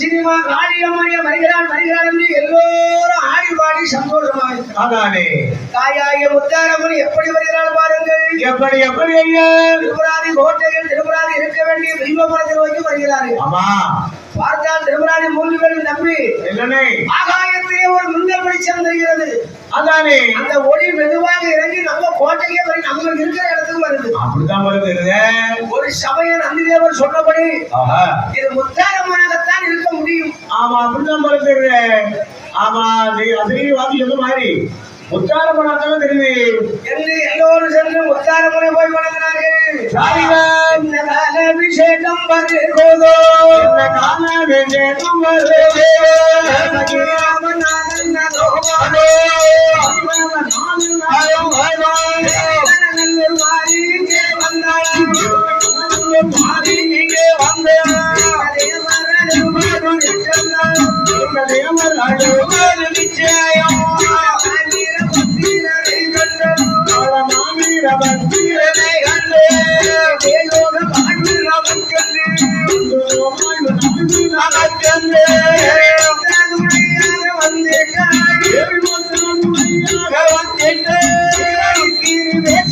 சினிமா காளியம்மைய வருகிறாள் என்று எல்லோரும் ஆடி பாடி சந்தோஷமாக தாயாகிய முத்தாரம்மன் எப்படி வருகிறாள் பாருங்கள். எப்படி எப்படி ஐயா திருபுராதி கோட்டையில் திருபுராதி இருக்க வேண்டிய வில்வபுரத்தில் நோக்கி வருகிறார்கள். ஆமா பார்த்தால் திருபுராதி 3 பேரும் நம்பி என்னனே ஆகாயத்திலே ஒரு முந்தப்படி வெளிச்சம் தெரிகிறது. அதானே அந்த ஒளி மெதுவாக இறங்கி நம்ம கோட்டையே வரை நம்ம இருக்கிற இடத்துக்கு வருது. அப்படித்தான் வருது. ஒரு சமயம் நந்திதேவர் சொன்னபடி இது முத்தாரம்மனாகத்தான் இருக்க முடியும். ஆமா அப்படித்தான் வருது. ஆமா அதையும் வாங்கி சொன்ன மாதிரி முத்தாரம்மனாத்தான் தெரியுது என்று எல்லோரும் சென்று முத்தாரம்மனை போய் வணங்கினார்கள். அபிஷேகம் வருகோதோ அபிஷேகம் வருகோ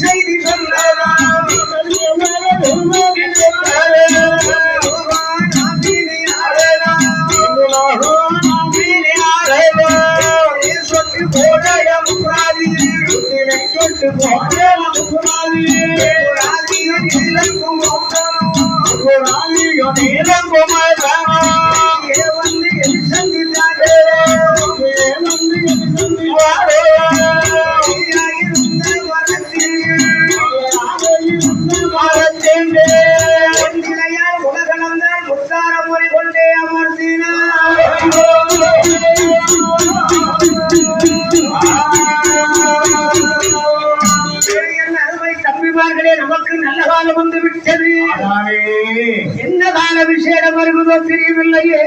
செய்தி சொன்னார் உலகளந்தால் முத்தாரமுறை கொண்டே அமர்த்தினார். தம்பிமார்களே, நமக்கு நல்ல காலம் வந்து விட்டது. என்ன கால விசேடம் வருவதோ தெரியவில்லையே.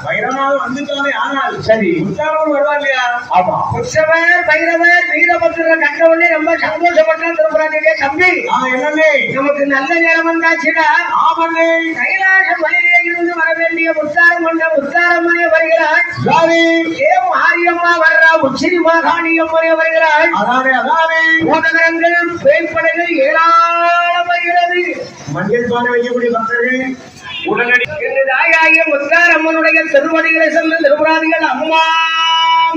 வைரவநாதன் வந்துட்டானே. ஆனால் சரி, முத்தாரம்மன் வருவா இல்லையா? ஆமா, உற்சவர் பைரவர் வீரபத்திரர் கண்டவுடனே ரொம்ப சந்தோஷப்பட்டான். திருப்புறாங்க தம்பி, என்னன்னே நமக்கு நல்ல நேரம் வந்தாச்சுடா. ஆமண்ணே, கைலாச மலையிலே இருந்து வர வேண்டிய முத்தாரம்மனே வருகிறாள். ஏன் ஆரியம்மா வர்றா, உச்சிரி மாகாணியம்மனே வருகிறாள். மோதகரங்கள் பேய்ப்படைகள் ஏராளம் வருகிறது. மஞ்சள் பானை வைக்கக்கூடிய பக்தர்கள் உடனடி தாயாகிய முத்தாரம்மனுடைய திருவடிகளை சென்று திருப்புராதிகள் அம்மா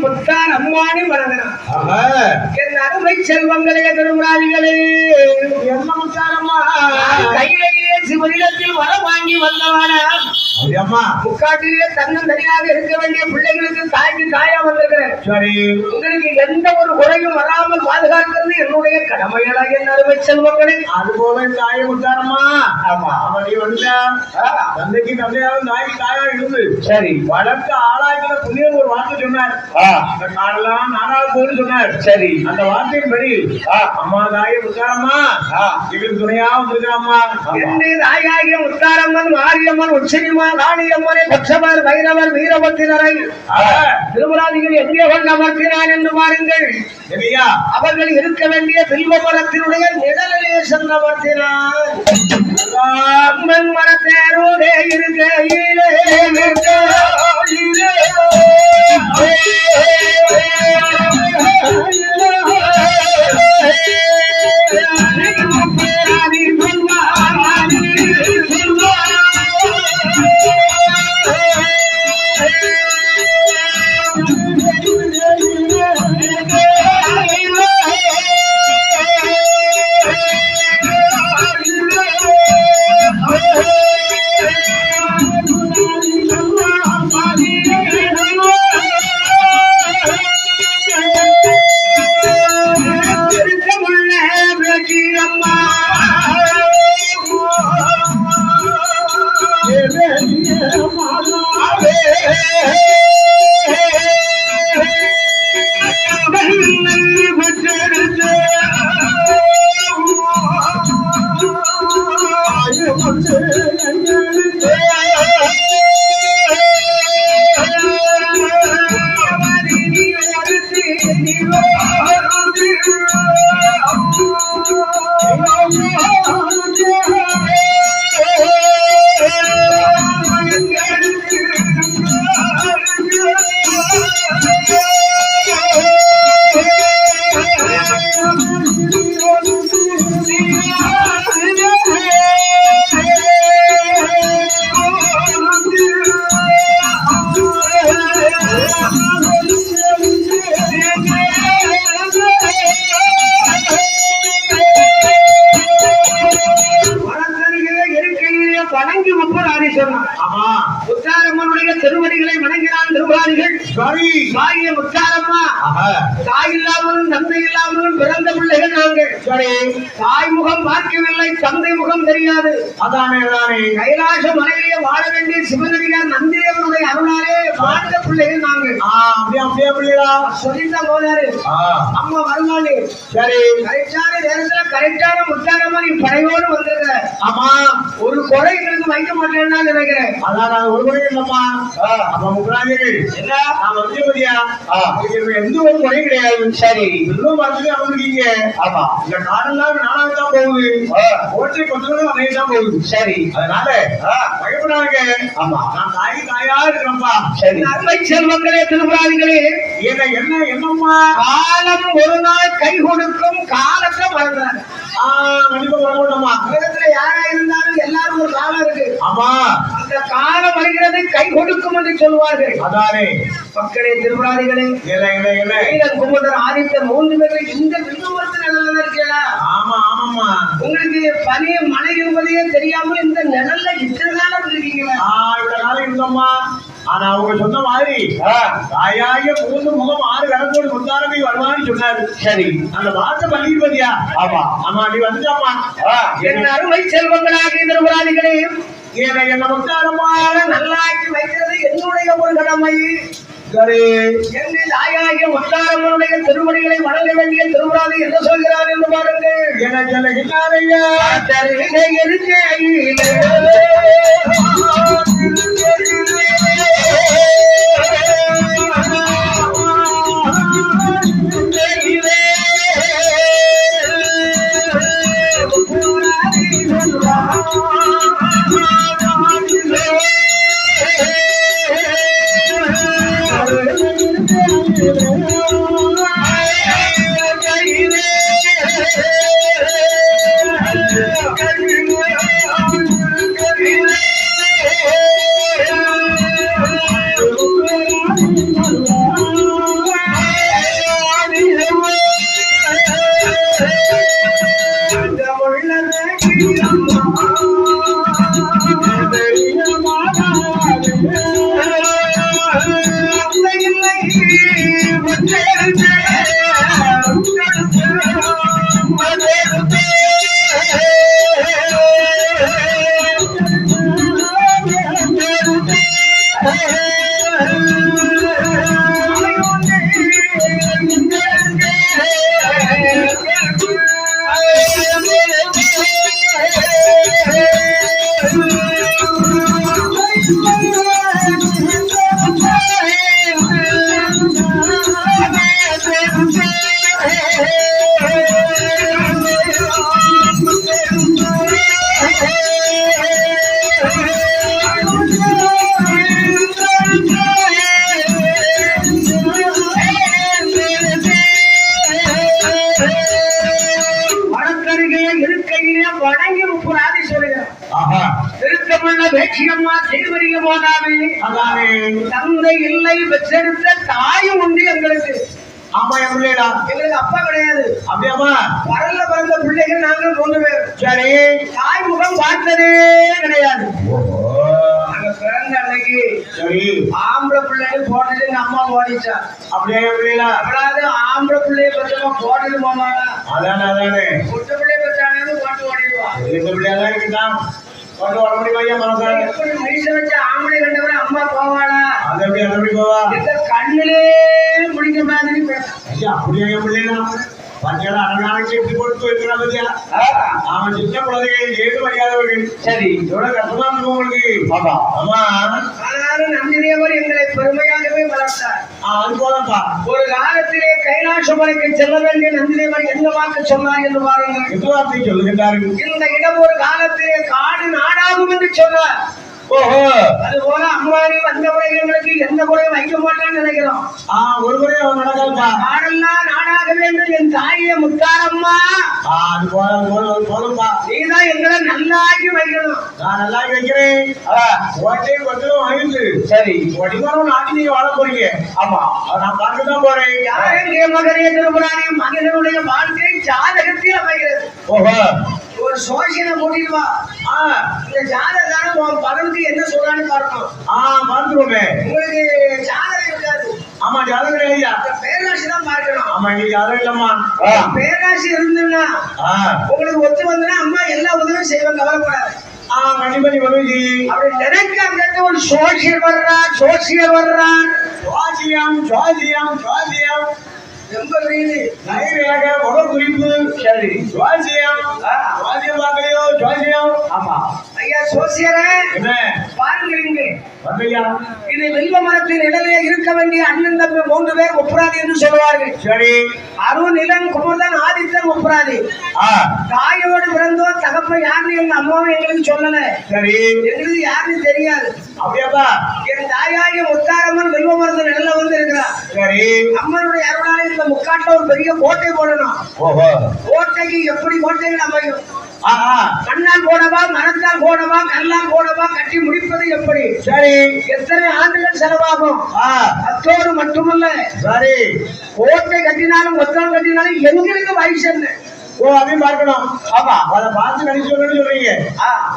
முத்தார் அம்மானி வணங்கினார். என் அருமை செல்வங்களே திருப்புராதிகளே, என்ன முத்தாரம்மா கையிலேயே சிவனிடத்தில் வர வாங்கி வந்தவானா முக்காட்டிலே தன்னம் தனியாக இருக்க வேண்டிய பிள்ளைகளுக்கு தாய்க்கு தாயா வந்திருக்கிறேன். சரி, உங்களுக்கு எந்த ஒரு குறையும் வராமல் பாதுகாக்கிறது என்னுடைய கடமைகளா என் அருமை செல்வங்களே. அது போல தாய முத்தாரம்மா. ஆமா, அவன் நீ வந்துட்டா தந்தைக்கு தந்தையாவது தாய்க்கு தாயா இருந்து சரி வளர்த்து ஆளாய்க்கிற புண்ணியர் ஒரு வார்த்தை சொன்னார். அந்த காடெல்லாம் நானாவது போன்னு சொன்னார். சரி, அந்த வார்த்தையின் படி அம்மா தாய முத்தாரம்மா இவருக்கு துணையா வந்திருக்காம்மா. என்னை தாயாகிய முத்தாரம்மன் மாரியம்மன் உச்சிரிமா காணியம்மனை பட்சவர் வைரவர் வீரபத்திரரை திருமராதிகள் எங்கே கொண்டு அமர்த்தினான் என்று பாருங்கள். அவர்கள் இருக்க வேண்டிய பில்வமரத்தினுடைய நிழலிலே சென்று அமர்த்தினான். அம்மன் மரத்தேரோடே இருக்கையிலே திருவடிகளை வணங்கினான் திருவாரிகள். சரி. தாயை முத்தாரம்மா தாய் இல்லாமலும் தந்தை இல்லாமலும் பிறந்த பிள்ளைகள் நாங்கள். சரி. தாய் முகம் பார்க்கவில்லை, தந்தை முகம் தெரியாது. அதானே அதானே. கைலாச மலையிலே வாழ வேண்டிய சிவனடியார் நந்திதேவனுடைய அருளாலே வாழ்ந்த பிள்ளைகள் நாங்கள். அப்படியே அப்படியே பிள்ளைகளா சொல்லித்தான் போனாரு. அம்மா வருமானே. சரி. கரெக்டான நேரத்துல கரெக்டான முத்தாரம்மா நீ படையோடு வந்துருக்க. ஆமா. ஒரு குறை எங்களுக்கு வைக்க மாட்டேன்னு நினைக்கிறேன். அதான் ஒரு குறை இல்லம்மா. அப்ப முகராஜர்கள் என்ன நான் வந்து பதியா எந்த ஒரு குறையும் கிடையாது. சரி. இன்னும் பார்த்துட்டு அவங்களுக்கு ஆமா இந்த காரெல்லாம் நானாக தான் போகுது. ஓட்டை கொஞ்சம் அதே தான் போகுது. சரி. அதனால பயப்படாங்க. ஆமா நான் தாயா இருக்கிறப்பா. சரி. அருமை செல்வங்களே திருபுராதிகளே என்ன என்ன என்னம்மா காலம் ஒரு நாள் கை கொடுக்கும் காலத்தை மறந்தாங்க. கண்டிப்பா வரமாட்டோம்மா. உலகத்துல யாரா இருந்தாலும் எல்லாரும் ஒரு காலம் இருக்கு. ஆமா அந்த காலம் வருகிறது கை கொடுக்கும் என்று சொல்வார்கள். அதானே மக்களே திருபுராதிகளே குமுதர் ஆதித்தர் 3 பேர்கள் இந்த விண்ணோரத்தில் நிழல்ல இருக்கா. ஆமா ஆமாம்மா. உங்களுக்கு பனி மழை இருப்பதையே தெரியாமல் இந்த நிழல்ல இத்தனை காலம் இருக்கீங்களா? இவ்வளவு காலம் இருந்தோம்மா. ஆனா அவங்க சொன்ன மாதிரி தாயாக 3 முகம் 6 கரத்தோடு முத்தாரமை வருவான்னு சொன்னாரு. சரி. அந்த வார்த்தை பள்ளிப்பதியா. ஆமா ஆமா நீ வந்துட்டாமா. என் அருமை செல்வங்களாகிய திருபுராதிகளே என்ன முத்தாரமா நல்லாக்கி வைக்கிறது என்னுடைய ஒரு கடமை. சரி. என்னை தாயாகிய முத்தாரம்மனுடைய திருமணிகளை வணங்க வேண்டிய திருபுராதி என்ன சொல்கிறார் என்று பாருங்கள். என சொல்லுகிறாரையா தந்தை இல்லை பெற்றெடுத்த தாயும் உண்டு எங்களுக்கு. ஆமா என் பிள்ளைடா. எங்களுக்கு அப்பா கிடையாது. அப்படியாமா? வரல பிறந்த பிள்ளைகள் நாங்கள் 3 பேர். சரி. தாய் முகம் பார்த்ததே கிடையாது. நாங்க பிறந்த அன்னைக்கு சரி ஆம்பளை பிள்ளைன்னு போட்டது எங்க அம்மா ஓடிச்சா. அப்படியே என் பிள்ளைடா. அவ்வளவு ஆம்பளை பிள்ளைய பத்தமா போட்டது போமாடா. அதானே அதானே. பொட்டு பிள்ளைய பத்தானு போட்டு ஓடிடுவா. இந்த பிள்ளையெல்லாம் இருக்குதான். கொண்டு வர முடியுமா மனசாக? எப்படி மீச வச்ச ஆம்பளை கண்டவரை அம்மா போவாளா? அது எப்படி போவா? கண்ணிலே முடிஞ்ச மாதிரி அப்படியே பிள்ளைனா பஞ்சடா அழகாக எப்படி கொடுத்து வைக்கிறான் பத்தியா? அவன் சின்ன குழந்தைகள் ஏது மரியாதவர்கள். சரி எவ்வளவு கஷ்டமா இருக்கும் உங்களுக்கு. ஆமா ஆமா. ஆனாலும் நந்திதேவர் எங்களை பெருமையாகவே வளர்த்தார். அது போலப்பா. ஒரு காலத்திலே கைலாச மலைக்கு செல்ல வேண்டிய நந்திதேவர் எந்த வாக்கு சொன்னார் என்று பாருங்கள். எந்த வார்த்தை சொல்லுகின்றார்கள்? இந்த இடம் ஒரு காலத்திலே காடு நாடாகும் என்று சொன்னார். ஓஹோ. அது போல அம்மாரி வந்த முறைகளுக்கு எந்த குறையும் வைக்க மாட்டான்னு நினைக்கிறோம். ஒரு முறை அவன் நடக்காதுப்பா. நாடெல்லாம் நாடாக வேண்டும் என் தாயை முத்தாரம்மா. அது போலப்பா. நீதான் எங்களை நல்லாக்கி வைக்கணும். நான் நல்லாக்கி வைக்கிறேன். ஓட்டை கொஞ்சம் வாங்கிட்டு சரி ஒடிமாரம் நாட்டி நீங்க வாழ போறீங்க. ஆமா நான் பார்க்கதான் போறேன். யாரும் மகனே திருபுராணி மனிதனுடைய வாழ்க்கை ஜாதகத்தில் அமைகிறது. ஓஹோ. ஒரு சோசியனை கூட்டிட்டு வா. இந்த ஜாதகாரன் உன் பகலுக்கு என்ன சொல்றான்னு பார்க்கணும். பார்த்துருவோமே. உங்களுக்கு ஜாதகம் இருக்காது. ஆமா, ஜாதகம் இல்லையா? பேராசி தான் பார்க்கணும். ஆமா, இங்க ஜாதகம் இல்லம்மா. பேராசி இருந்துன்னா உங்களுக்கு ஒத்து வந்துன்னா அம்மா எல்லா உதவியும் செய்வாங்க, கவலைப்படாது. கண்டிப்பா நீ வருவீங்க. அப்படி நினைக்க ஒரு சோசியர் வர்றான், சோசியர் வர்றான். சுவாசியம் சுவாசியம் சுவாசியம் ரொம்ப வீடு நைவேக முக குறிப்பு. சரி, சுவாசியம் சுவாசியம் பார்க்கலையோ? சுவாசியம். ஆமா ஐயா சோசியரே, என்ன பாருங்க வந்தையா? இது வில்வ மரத்தின் நிழலே இருக்க வேண்டிய அண்ணன் தம்பி 3 பேர் ஒப்புராதி என்று சொல்லுவார்கள். சரி. அருண், நிலன், குமரன், ஆதித்தன் ஒப்புராதி. தாயோடு பிறந்தோர் தகப்ப யாருன்னு எங்க அம்மாவும் எங்களுக்கு சொல்லல. சரி. எங்களுக்கு யாருன்னு தெரியாது. அப்படியாப்பா? என் தாயாகிய முத்தாரம்மன் வில்வ மரத்தின் நிழல வந்து இருக்கிறார். சரி. அம்மனுடைய அருளால இந்த முக்காட்டுல ஒரு பெரிய கோட்டை போடணும். கோட்டைக்கு எப்படி கோட்டைகள் அமையும்? கண்ணால் போடவா, மரத்தால் போடவா, கல்லால் போடவா, கட்டி முடிப்பது எப்படி? சரி. எத்தனை ஆண்டுகள் செலவாகும்? அத்தோடு மட்டுமல்ல, சரி, கோட்டை கட்டினாலும் மொத்தம் கட்டினாலும் எங்களுக்கு வயசு என்ன? அதையும் பார்க்கணும். ஆமா, அதை பார்த்து கணிச்சு சொல்றீங்க.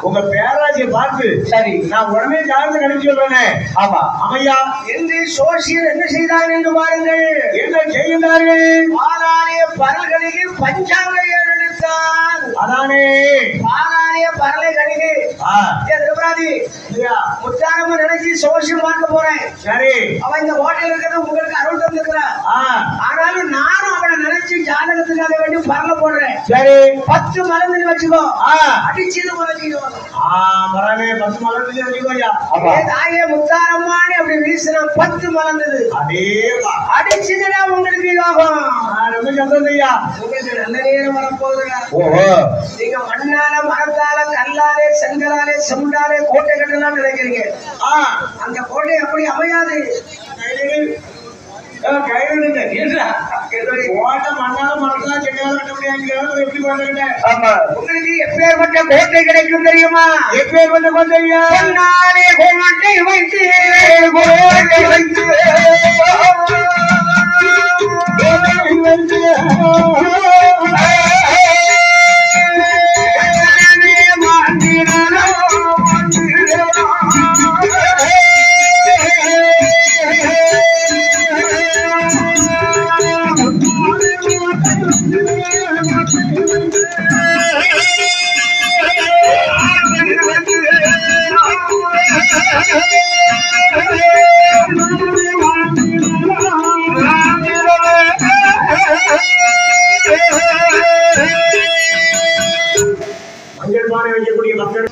உங்க பேராசியை பார்த்து சரி நான் உடனே ஜாதகத்தை கணிச்சு சொல்றேனே. ஆமா அமையா. என்று சோசியர் என்ன செய்தார் என்று பாருங்கள். என்ன செய்கின்றார்கள்? பாலாலய பரல்களில் பஞ்சாங்க எடுத்தார். அதானே பாலாலய பரலை கணிகு. திருப்பராதி முத்தாரம்மன் நினைச்சு சோசியம் பார்க்க போறேன். சரி. அவன் இந்த ஹோட்டல் இருக்கிறது உங்களுக்கு அருள் தந்திருக்கிறான். ஆனாலும் நானும் அவனை நினைச்சு ஜாதகத்துக்காக வேண்டி பரல போடுறேன். சரி. 10 மலர்ந்து வச்சுக்கோ. அடிச்சது மலர்ந்து மரமே 10 மலர்ந்து வச்சுக்கோயா. தாயே முத்தாரம்மானே அப்படி வீசினா 10 மலர்ந்தது. அதேவா அடிச்சதுனா உங்களுக்கு யோகம். ரொம்ப சந்தோஷம் ஐயா. உங்களுக்கு நல்ல நேரம் வரப்போகுதுடா. ஓஹோ. நீங்க மண்ணால, மரத்தால, கல்லாலே, செங்கலாலே, செமுண்டாலே கோட்டை கட்டலாம் நினைக்கிறீங்க. அந்த கோட்டை அப்படி அமையாது. உங்களுக்கு எப்பேற்பட்ட கோட்டை கிடைக்கும் தெரியுமா? எப்பேற்பட்ட கோட்டையா? கோட்டை வைத்து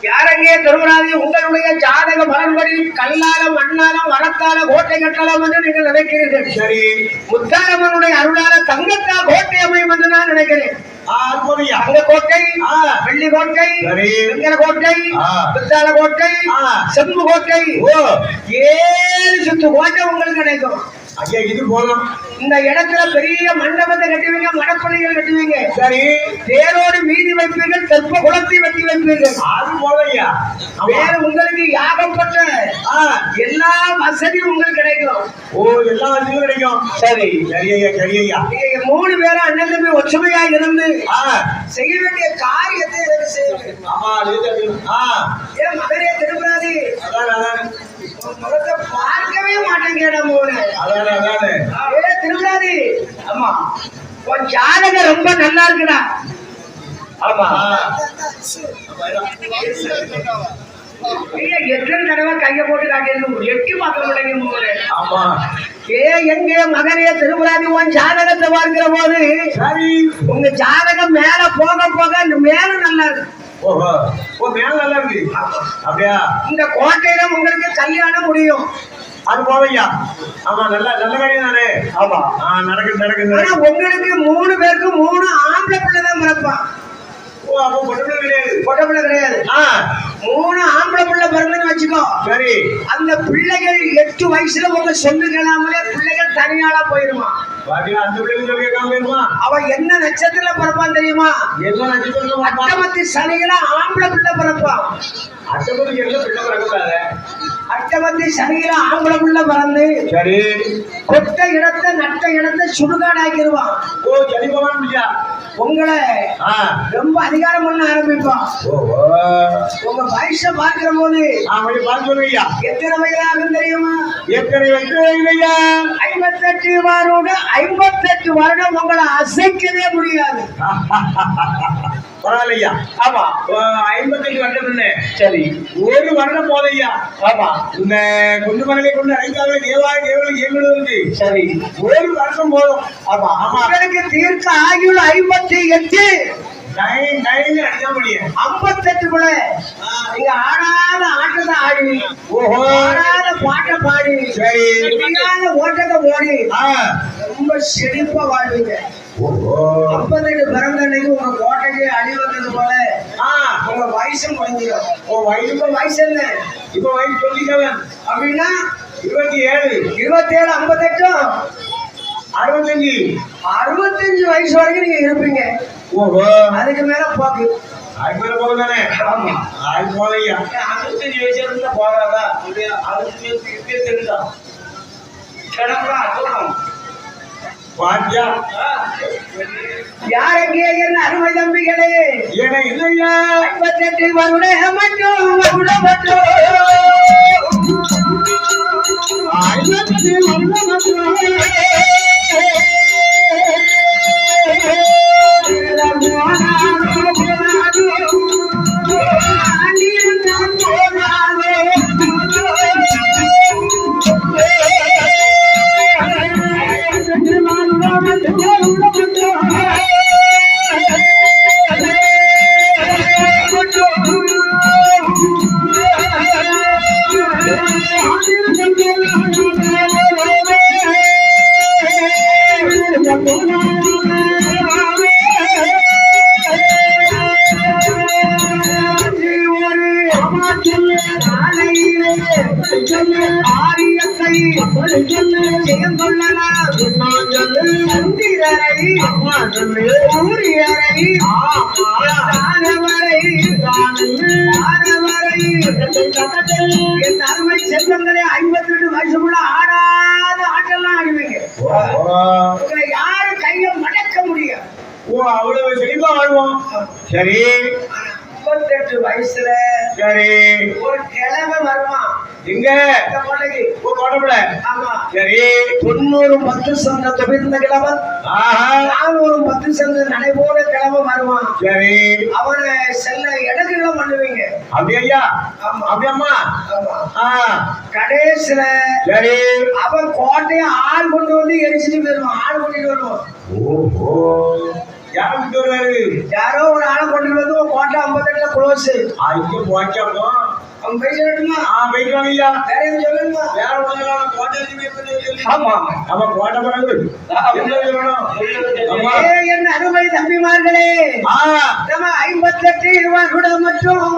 யாரங்கே திருமணாதி உங்களுடைய ஜாதக பலன்படி கல்லாலம், மண்ணாலம், மரத்தால கோட்டை கட்டலாம் என்று நீங்கள் நினைக்கிறீர்கள். சரி. முத்தாரம்மனுடைய அருளால தங்கத்தால் கோட்டை அமையும் என்று நான் நினைக்கிறேன். கோட்டை, வெள்ளி கோட்டை, வெங்கல கோட்டை, பித்தாள கோட்டை, செம்பு கோட்டை, 7 சுத்து கோட்டை உங்களுக்கு கிடைக்கும். ஐயா இது போதும். இந்த இடத்துல பெரிய மண்டபத்தை கட்டுவீங்க, மடப்பள்ளிகள் கட்டுவீங்க. சரி. தேரோடு மீதி வைப்பீர்கள், தெப்ப குளத்தை வெட்டி வைப்பீர்கள். அது போதையா. வேற உங்களுக்கு யாகப்பட்ட எல்லா வசதியும் உங்களுக்கு கிடைக்கும். ஓ, எல்லா வசதியும் கிடைக்கும். சரி. சரி ஐயா, சரி ஐயா. நீங்க 3 பேரும் அண்ணன் தம்பி ஒற்றுமையா இருந்து செய்ய வேண்டிய காரியத்தை எனக்கு செய்யுங்க. ஆமா, ஏன் மகனே திருப்பராதி முகத்தை பார்க்கவே மாட்டேங்கடா மோனே. திருப்பராதி, ஆமா உன் ஜாதகம் ரொம்ப நல்லா இருக்குடா. ஆமா, எத்தனை தடவை கைய போட்டு காட்டியிருக்கு, எட்டி பார்க்க மாட்டேங்க. ஆமா. எங்க மகனே திருப்பராதி உன் ஜாதகத்தை பார்க்கிற போது சரி உங்க ஜாதகம் மேல போக போக மேலும் நல்லா இருக்கு. ஓஹோ, மேல நல்லா இருக்கு. அப்படியா? இந்த கோட்டையில உங்களுக்கு கல்யாணம் முடியும். அது போவையா? ஆமா, நல்ல நல்ல காரியம் தானே. ஆமா, நடக்குது நடக்குது. ஆனா உங்களுக்கு 3 பேருக்கு 3 ஆம்பளை பிள்ளை தான் பிறப்பான். ஓ, அப்போ பொட்டை பிள்ளை கிடையாது. பொட்டை பிள்ளை கிடையாது. 3 ஆம்பளை பிள்ளை பிறந்தன்னு வச்சுக்கோ. சரி. அந்த பிள்ளைகள் 8 வயசுல உங்க சொல்லுங்களாமலே பிள்ளைகள் தனியாளா போயிருமா? அந்த பிள்ளைங்க சொல்லி கேட்காம போயிருமா? அவன் என்ன நட்சத்திரத்துல பிறப்பான் தெரியுமா? என்ன நட்சத்திரத்துல? அட்டமத்தி சனியில ஆம்பளை பிள்ளை பிறப்பான். அட்டபதிக்கு எல்லாம் பிள்ளை பிறக்கக்கூடாது. அட்டபதி சனியில ஆம்பளை புள்ள பிறந்து சரி கொட்ட இடத்தை நட்ட இடத்தை சுடுகாடாக்கிடுவான். ஓ ஜனிபவன் இல்லையா உங்களை ரொம்ப அதிகாரம் பண்ண ஆரம்பிப்பான். உங்க வயசை பார்க்கிற போது பார்த்து சொல்லுங்கய்யா. எத்தனை வயதாகும் தெரியுமா? எத்தனை வயசுயா? 58 வருடம். 58 வருடம் உங்களை அசைக்கவே முடியாது. பரவாயில்லையா? ஆமா 58 வருடம். சரி ஒரு வருடம் போதையா? ஆமா இந்த குண்டு மணலை கொண்டு அழைத்தாவே தேவாய் தேவனை எங்களுக்கு. சரி ஒரு வருஷம் போதும். ஆமா ஆமா உங்களுக்கு தீர்க்க ஆகியுள்ள 58 அடிச்சா முடியும். 58 நீங்க ஆடாத ஆட்டத்தை ஆடி, ஆடாத பாட்டை பாடி, முடியாத ஓட்டத்தை ஓடி ரொம்ப செழிப்பா வாழ்வீங்க. 58 பிறந்த அன்னைக்கு உங்க கோட்டைக்கு அடி வந்தது போல உங்க வயசும் குறைஞ்சிடும். இப்ப வயசு என்ன? இப்ப வயசு சொல்லிக்கவன் அப்படின்னா 27 27 58 65 65 வயசு வரைக்கும் நீங்க இருப்பீங்க. அதுக்கு மேல போக்கு. அதுக்கு மேல போக தானே? ஆமா அது போதையா. 65 வயசு இருந்தா போகாதா? 65 தெரிஞ்சா கிடப்பா அர்த்தம் பாத்தியா? யார் எங்கே என்ன அருமை தம்பிகளே? ஏன்னா இல்லையா 58 வருடம் மட்டும் மட்டும் 58 வருடம் மட்டும் அருமை செல்வங்களே 58 வயசுக்குள்ள ஆடாத ஆட்டெல்லாம் ஆடுவீங்க. உங்களை யாரும் கையை மடக்க முடியும். அவ்வளவு செழிப்பா வாழ்வோம். சரி 58 வயசுல சரி ஒரு கிழமை வருவான். எங்க கோட்டைப்புல? ஆமா சரி 90 10 சந்த தொகுந்த கிழவன் 400 10 சந்த நடைபோட கிழமை வருவான். சரி அவனை செல்ல இடத்துல பண்ணுவீங்க. அப்படியா? ஆமா அப்படியம்மா. கடைசியில சரி அவன் கோட்டையை ஆள் கொண்டு வந்து எரிச்சிட்டு போயிருவான். ஆள் கொண்டுட்டு வருவான். ஓஹோ யார் கொண்டு வருவாரு? யாரோ ஒரு ஆளை கொண்டு வந்து கோட்டை 58 க்ளோஸ். ஐயோ போச்சப்போ அவங்க பேசணுமா? பேசுவாங்க ஐயா. வேற எதுவும் சொல்லுங்க. வேற ஒண்ணு கோட்டை ஆமா நம்ம கோட்டை பரங்கு என்ன அருமை தம்பிமார்களே. நம்ம 58 வருடம் மட்டும்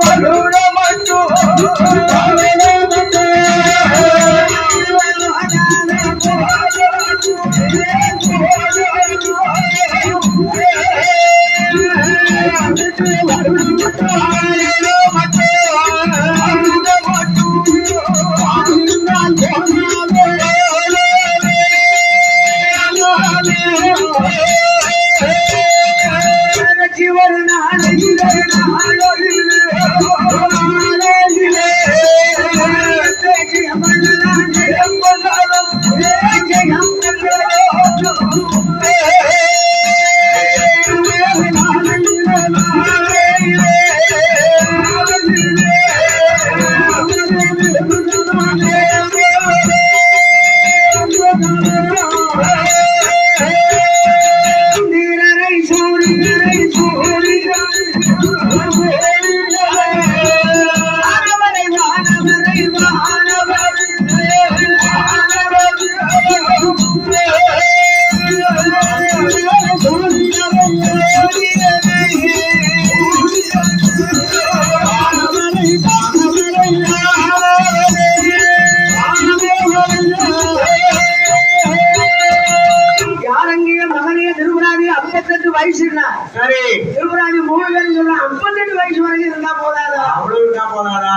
58 வயசுனா சரி திருப்பராஜி 3 பேரும் சொல்றான் 58 வயசு வரைக்கும் இருந்தா போதாதா? அவ்வளவு இருந்தா போதாதா?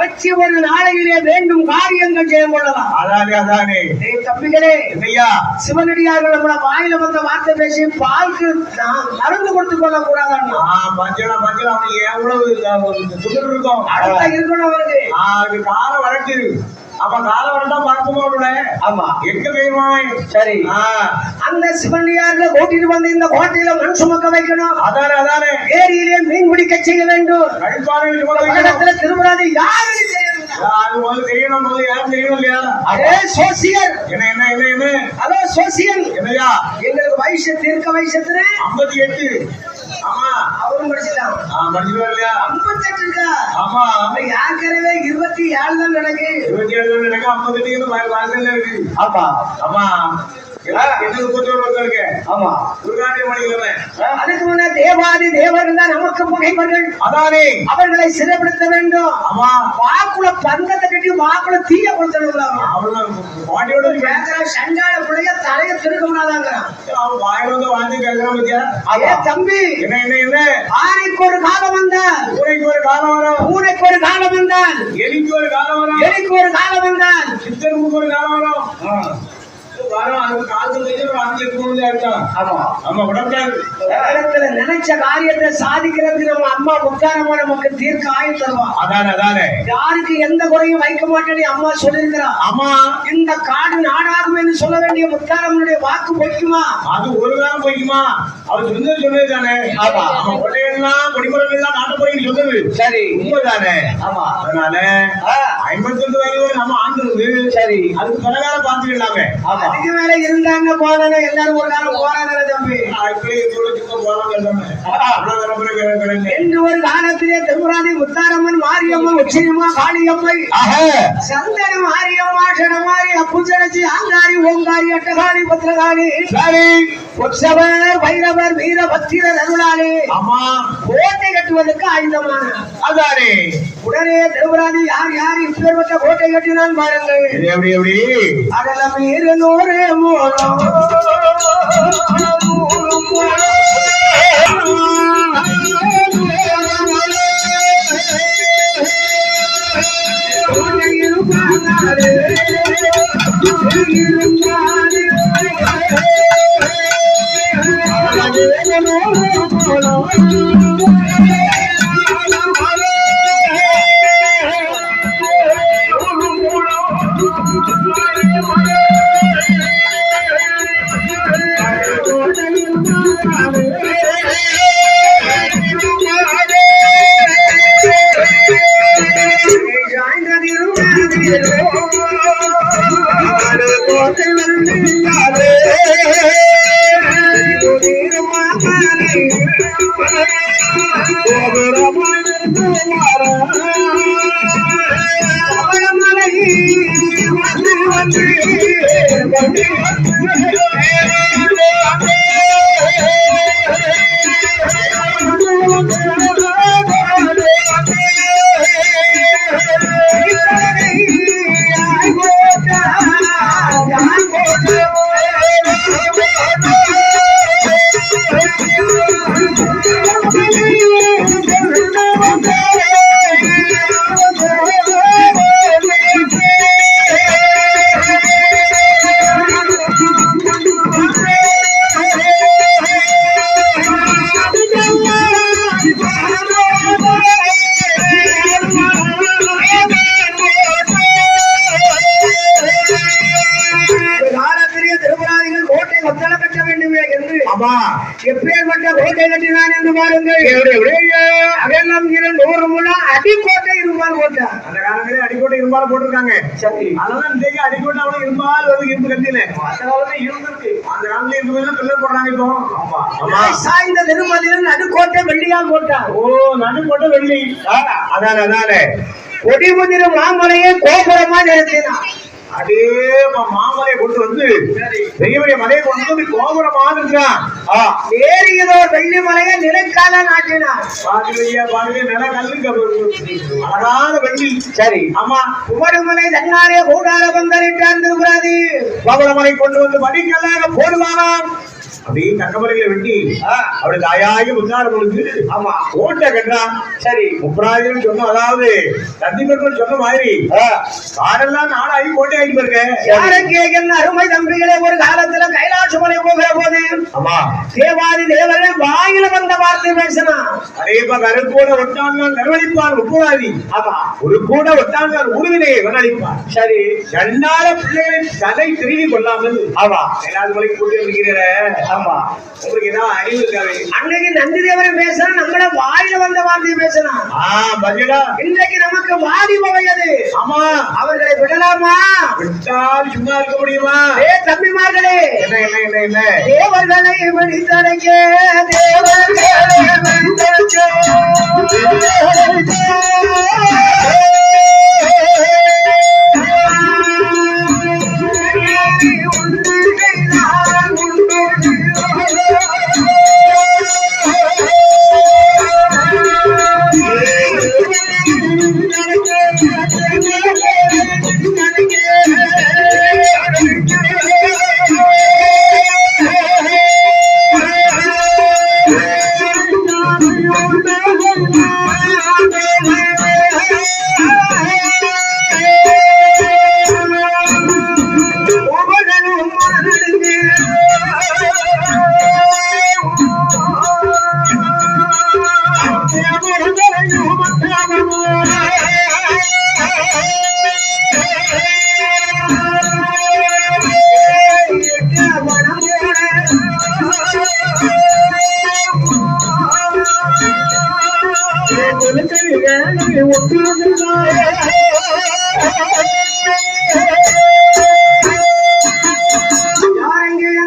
வச்சு ஒரு நாளையிலே வேண்டும் காரியங்கள் செய்ய கொள்ளலாம். அதானே தம்பிகளே, ஐயா சிவனடியார்கள் நம்மள வாயில வந்த வார்த்தை பேசி பாலுக்கு மருந்து கொடுத்து கொள்ள கூடாதான். பஞ்சல அவனுக்கு எவ்வளவு சுகர் இருக்கும் அடுத்த இருக்கணும் அவருக்கு. அது காலம் வளர்த்து அப்ப காலம் வரட்டா பார்க்கும்போது ஆமா எங்க பெய்வான். சரி அந்த சிவனடியார்களை கூட்டிட்டு வந்து இந்த கோட்டையில மண் சுமக்க வைக்கணும். அதானே ஏரியிலே மீன் பிடிக்க செய்ய வேண்டும். கழிப்பாளர்கள் திருமணம் யாரு தெரியணும் போது யாரும் தெரியணும் இல்லையா? அதே சோசியல் என்ன அதோ சோசியல் என்னையா எங்களுக்கு வயசு தீர்க்க வயசுல 58. ஆமா அவரும் படிச்சுட்டான். படிச்சுட்டு வரலையா? 58 இருக்கா? ஆமா யாருக்கவே 27 தான் நடக்கு. 27 தான் நடக்கு. 58 வாழ்க்கையில இருக்கு. ஆமா அதுக்கு முன்ன தேவாதி தேவர்கள் தான் நமக்கு பகைவர்கள். அதானே அவர்களை சிறைப்படுத்த வேண்டும். வாக்குல பந்தத்தை கட்டி வாக்குல தீய கொடுத்துருக்கலாம். சண்டால பிள்ளைய தலைய திருக்க முடியாதாங்கிறான். தம்பி என்ன ஆனைக்கு ஒரு காலம் வந்தால் பூனைக்கு ஒரு காலம் வரும். பூனைக்கு ஒரு காலம் வந்தால் எலிக்கு ஒரு காலம் வரும். எலிக்கு ஒரு காலம் வந்தால் சித்தருக்கு ஒரு காலம் வரும். நினைச்ச காரியத்தை சாதிக்கிறதுக்கு நம்ம அம்மா முத்தாரமா நமக்கு தீர்க்க ஆயுள் தருவான். அதானே யாருக்கு எந்த குறையும் வைக்க மாட்டேன்னு அம்மா சொல்லிருக்கிறான். ஆமா இந்த காடு நாடாகும் என்று சொல்ல வேண்டிய முத்தாரம்மனுடைய வாக்கு பொய்க்குமா? அது ஒரு காலம் பொய்க்குமா? அவர் சொன்னது தானே. ஆமா நம்ம கொள்ளையெல்லாம் குடிமரங்கள்லாம் நாட்டுப்புறன்னு சொன்னது சரி உண்மைதானே. ஆமா அதனால 52 வயது நம்ம ஆண்டு சரி அதுக்கு பிரகாரம் பார்த்துக்கலாமே. ஆமா அதுக்கு மேல இருந்தாங்க போனாங்க எல்லாரும் ஒரு காலம் போறாங்க தம்பி. என்று ஒரு காலத்திலே திருமுறாதி முத்தாரம்மன் மாரியம்மன் உச்சியம்மா காளியம்மை சந்தன மாரியம்மா சடமாரி அப்புச்சனச்சி ஆங்காரி ஓங்காரி அட்டகாரி பத்திரகாரி உற்சவர் வைரவர் வீரபத்திரர் அருளாளே கோட்டை கட்டுவதற்கு ஆயுதமான அதானே உடனே திருமுறாதி யார் யார் இப்பேற்பட்ட கோட்டை கட்டினான் பாருங்கள். அதெல்லாம் 200 மூலம் எப்பேற்பட்ட கோட்டை கட்டினான் என்று பாருங்கள். அகலம் 200 முழம் அடிக்கோட்டை இரும்பால் போட்டான். அந்த காலத்திலே அடிக்கோட்டை இரும்பால் போட்டிருக்காங்க. சரி அதெல்லாம் இன்றைக்கு அடிக்கோட்டை அவ்வளவு இரும்பால் வந்து இரும்பு கட்டில அந்த காலத்துல இருந்திருக்கு. அந்த காலத்துல இருக்கும்போது பில்லர் போடுறாங்க. இப்போ சாய்ந்த திருமதியில் நடுக்கோட்டை வெள்ளியால் போட்டான். ஓ நடுக்கோட்டை வெள்ளி. அதானே கொடிமுதிர மாமலையை கோபுரமா நிறுத்தினான். அதே மாமலையை கொண்டு வந்து பெரிய பெரிய மலையை கொண்டு வந்து கோபுரமா இருக்கிறான். ஏறியதோ வெள்ளி மலையை நிலைக்கால நாட்டினான். அழகான வெள்ளி. சரி ஆமா குமரமலை தன்னாரே கூடார பந்தலிட்டான் திருப்புராதி. கோபுரமலை கொண்டு வந்து மடிக்கல்லாக போடுவானாம். அப்படியே தங்கமலைகளை வெட்டி அவளுக்கு ஆயாகி முத்தாரம் கொடுத்து ஆமா ஓட்ட கட்டுறான். சரி முப்பராஜன் சொன்ன அதாவது தந்தி பெருமாள் சொன்ன மாதிரி காரெல்லாம் நாளாகி கோட்டை ஆகி பாருங்க. அருமை தம்பிகளே, ஒரு காலத்துல கைலாசமலை போகிற போது ஆமா தேவாதி தேவர்கள் வாயில வந்த வார்த்தை பேசணும். அதேபா கருப்போட ஒட்டான்கள் கருவழிப்பான் முப்பராதி. ஆமா ஒரு கூட ஒட்டான்கள் உருவினை வனளிப்பான். சரி ரெண்டால பிள்ளைகளை தலை திருடி கொள்ளாமல் ஆமா கைலாச மலைக்கு கூட்டி இருக்கிற. ஆமா உங்களுக்கு ஏதாவது அறிவு இருக்காது. அன்னைக்கு நந்தி தேவரை பேசணும், நம்மள வாயில வந்த வார்த்தையை பேசணும். இன்றைக்கு நமக்கு வாடி வகையது. ஆமா அவர்களை விடலாமா? விட்டால் சும்மா இருக்க முடியுமா? தம்பிமார்களே, என்ன என்ன என்ன என்ன தேவர்களை விழித்தடைக்க தேவர்களை விழித்தடைக்க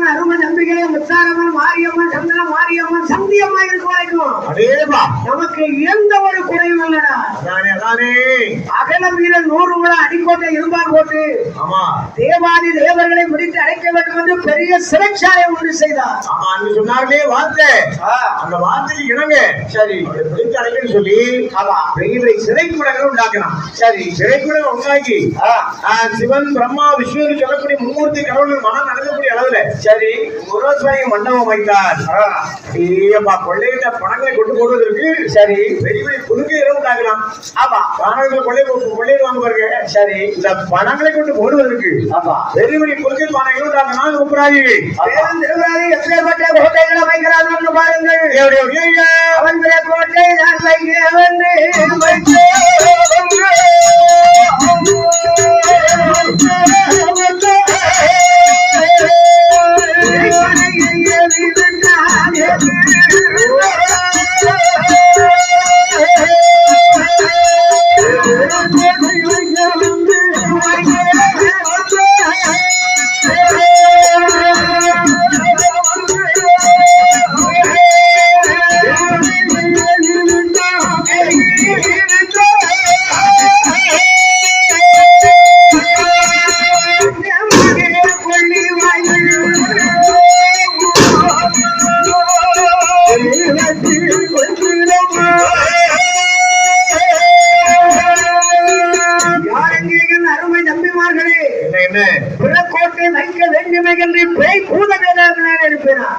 அருமை நம்பிக்கை முத்தாரம்மன் மாரியம்மன் சந்தன மாரியம்மன் சந்தியம்மா இருக்க வரைக்கும் நமக்கு எந்த ஒரு குறையும் இல்லடா. அகல வீரன் 100 முறை அடிக்கோட்டை இரும்பால் போட்டு தேவாதி தேவர்களை பிடித்து அடைக்க வேண்டும் என்று பெரிய சிறைச்சாலை ஒன்று செய்தார். சொன்னார்களே வார்த்தை, அந்த வார்த்தைக்கு இணங்க சரி பிடித்து அடைக்கன்னு சொல்லி பெரிய பெரிய சிறைக்கூடங்களை உண்டாக்கினான். சரி சிறைக்கூடம் உண்டாக்கி சிவன் பிரம்மா விஷ்ணு சொல்லக்கூடிய மும்மூர்த்தி கடவுள் மனம் நடக்கக்கூடிய அளவுல சரி முருகசாமி மண்டபம் வைத்தார். கொள்ளையிட்ட பணங்களை கொண்டு போடுவதற்கு சரி பெரிய பெரிய குறுக்கை உண்டாக்கலாம். ஆமா கொள்ளையில் வாங்க பாருங்க. சரி இந்த பணங்களை கொண்டு போடுவதற்கு ஆமா பெரிய பெரிய குறுக்கை பானைகள் உண்டாக்கலாம். முப்பராஜி எப்பேற்பட்ட கோட்டைகளை வைக்கிறான் என்று பாருங்கள். அவன் கோட்டை நான் வைக்கிறவன்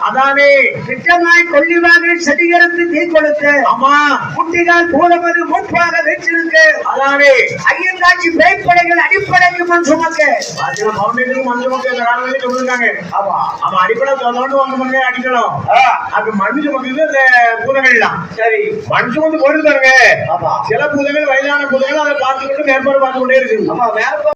அதானே திட்டமாய் கொள்ளிவாக செடிகளுக்கு தீ கொடுத்து அம்மா குட்டிகள் பூதமது முப்பாக வெற்றிருக்கு. அதானே ஐயங்காட்சி பேய்ப்படைகள் அடிப்படைக்கு மண் சுமக்க மண் சுமக்க சொல்லிருக்காங்க. ஆமா ஆமா அடிப்படை வந்து அடிக்கணும். அது மண் சுமக்குது அந்த பூதங்கள் தான். சரி மண் சுமந்து போயிருந்தாங்க. ஆமா சில பூதங்கள் வயதான பூதங்கள் அதை பார்த்துக்கிட்டு மேற்பாடு பார்த்து கொண்டே இருக்கு. ஆமா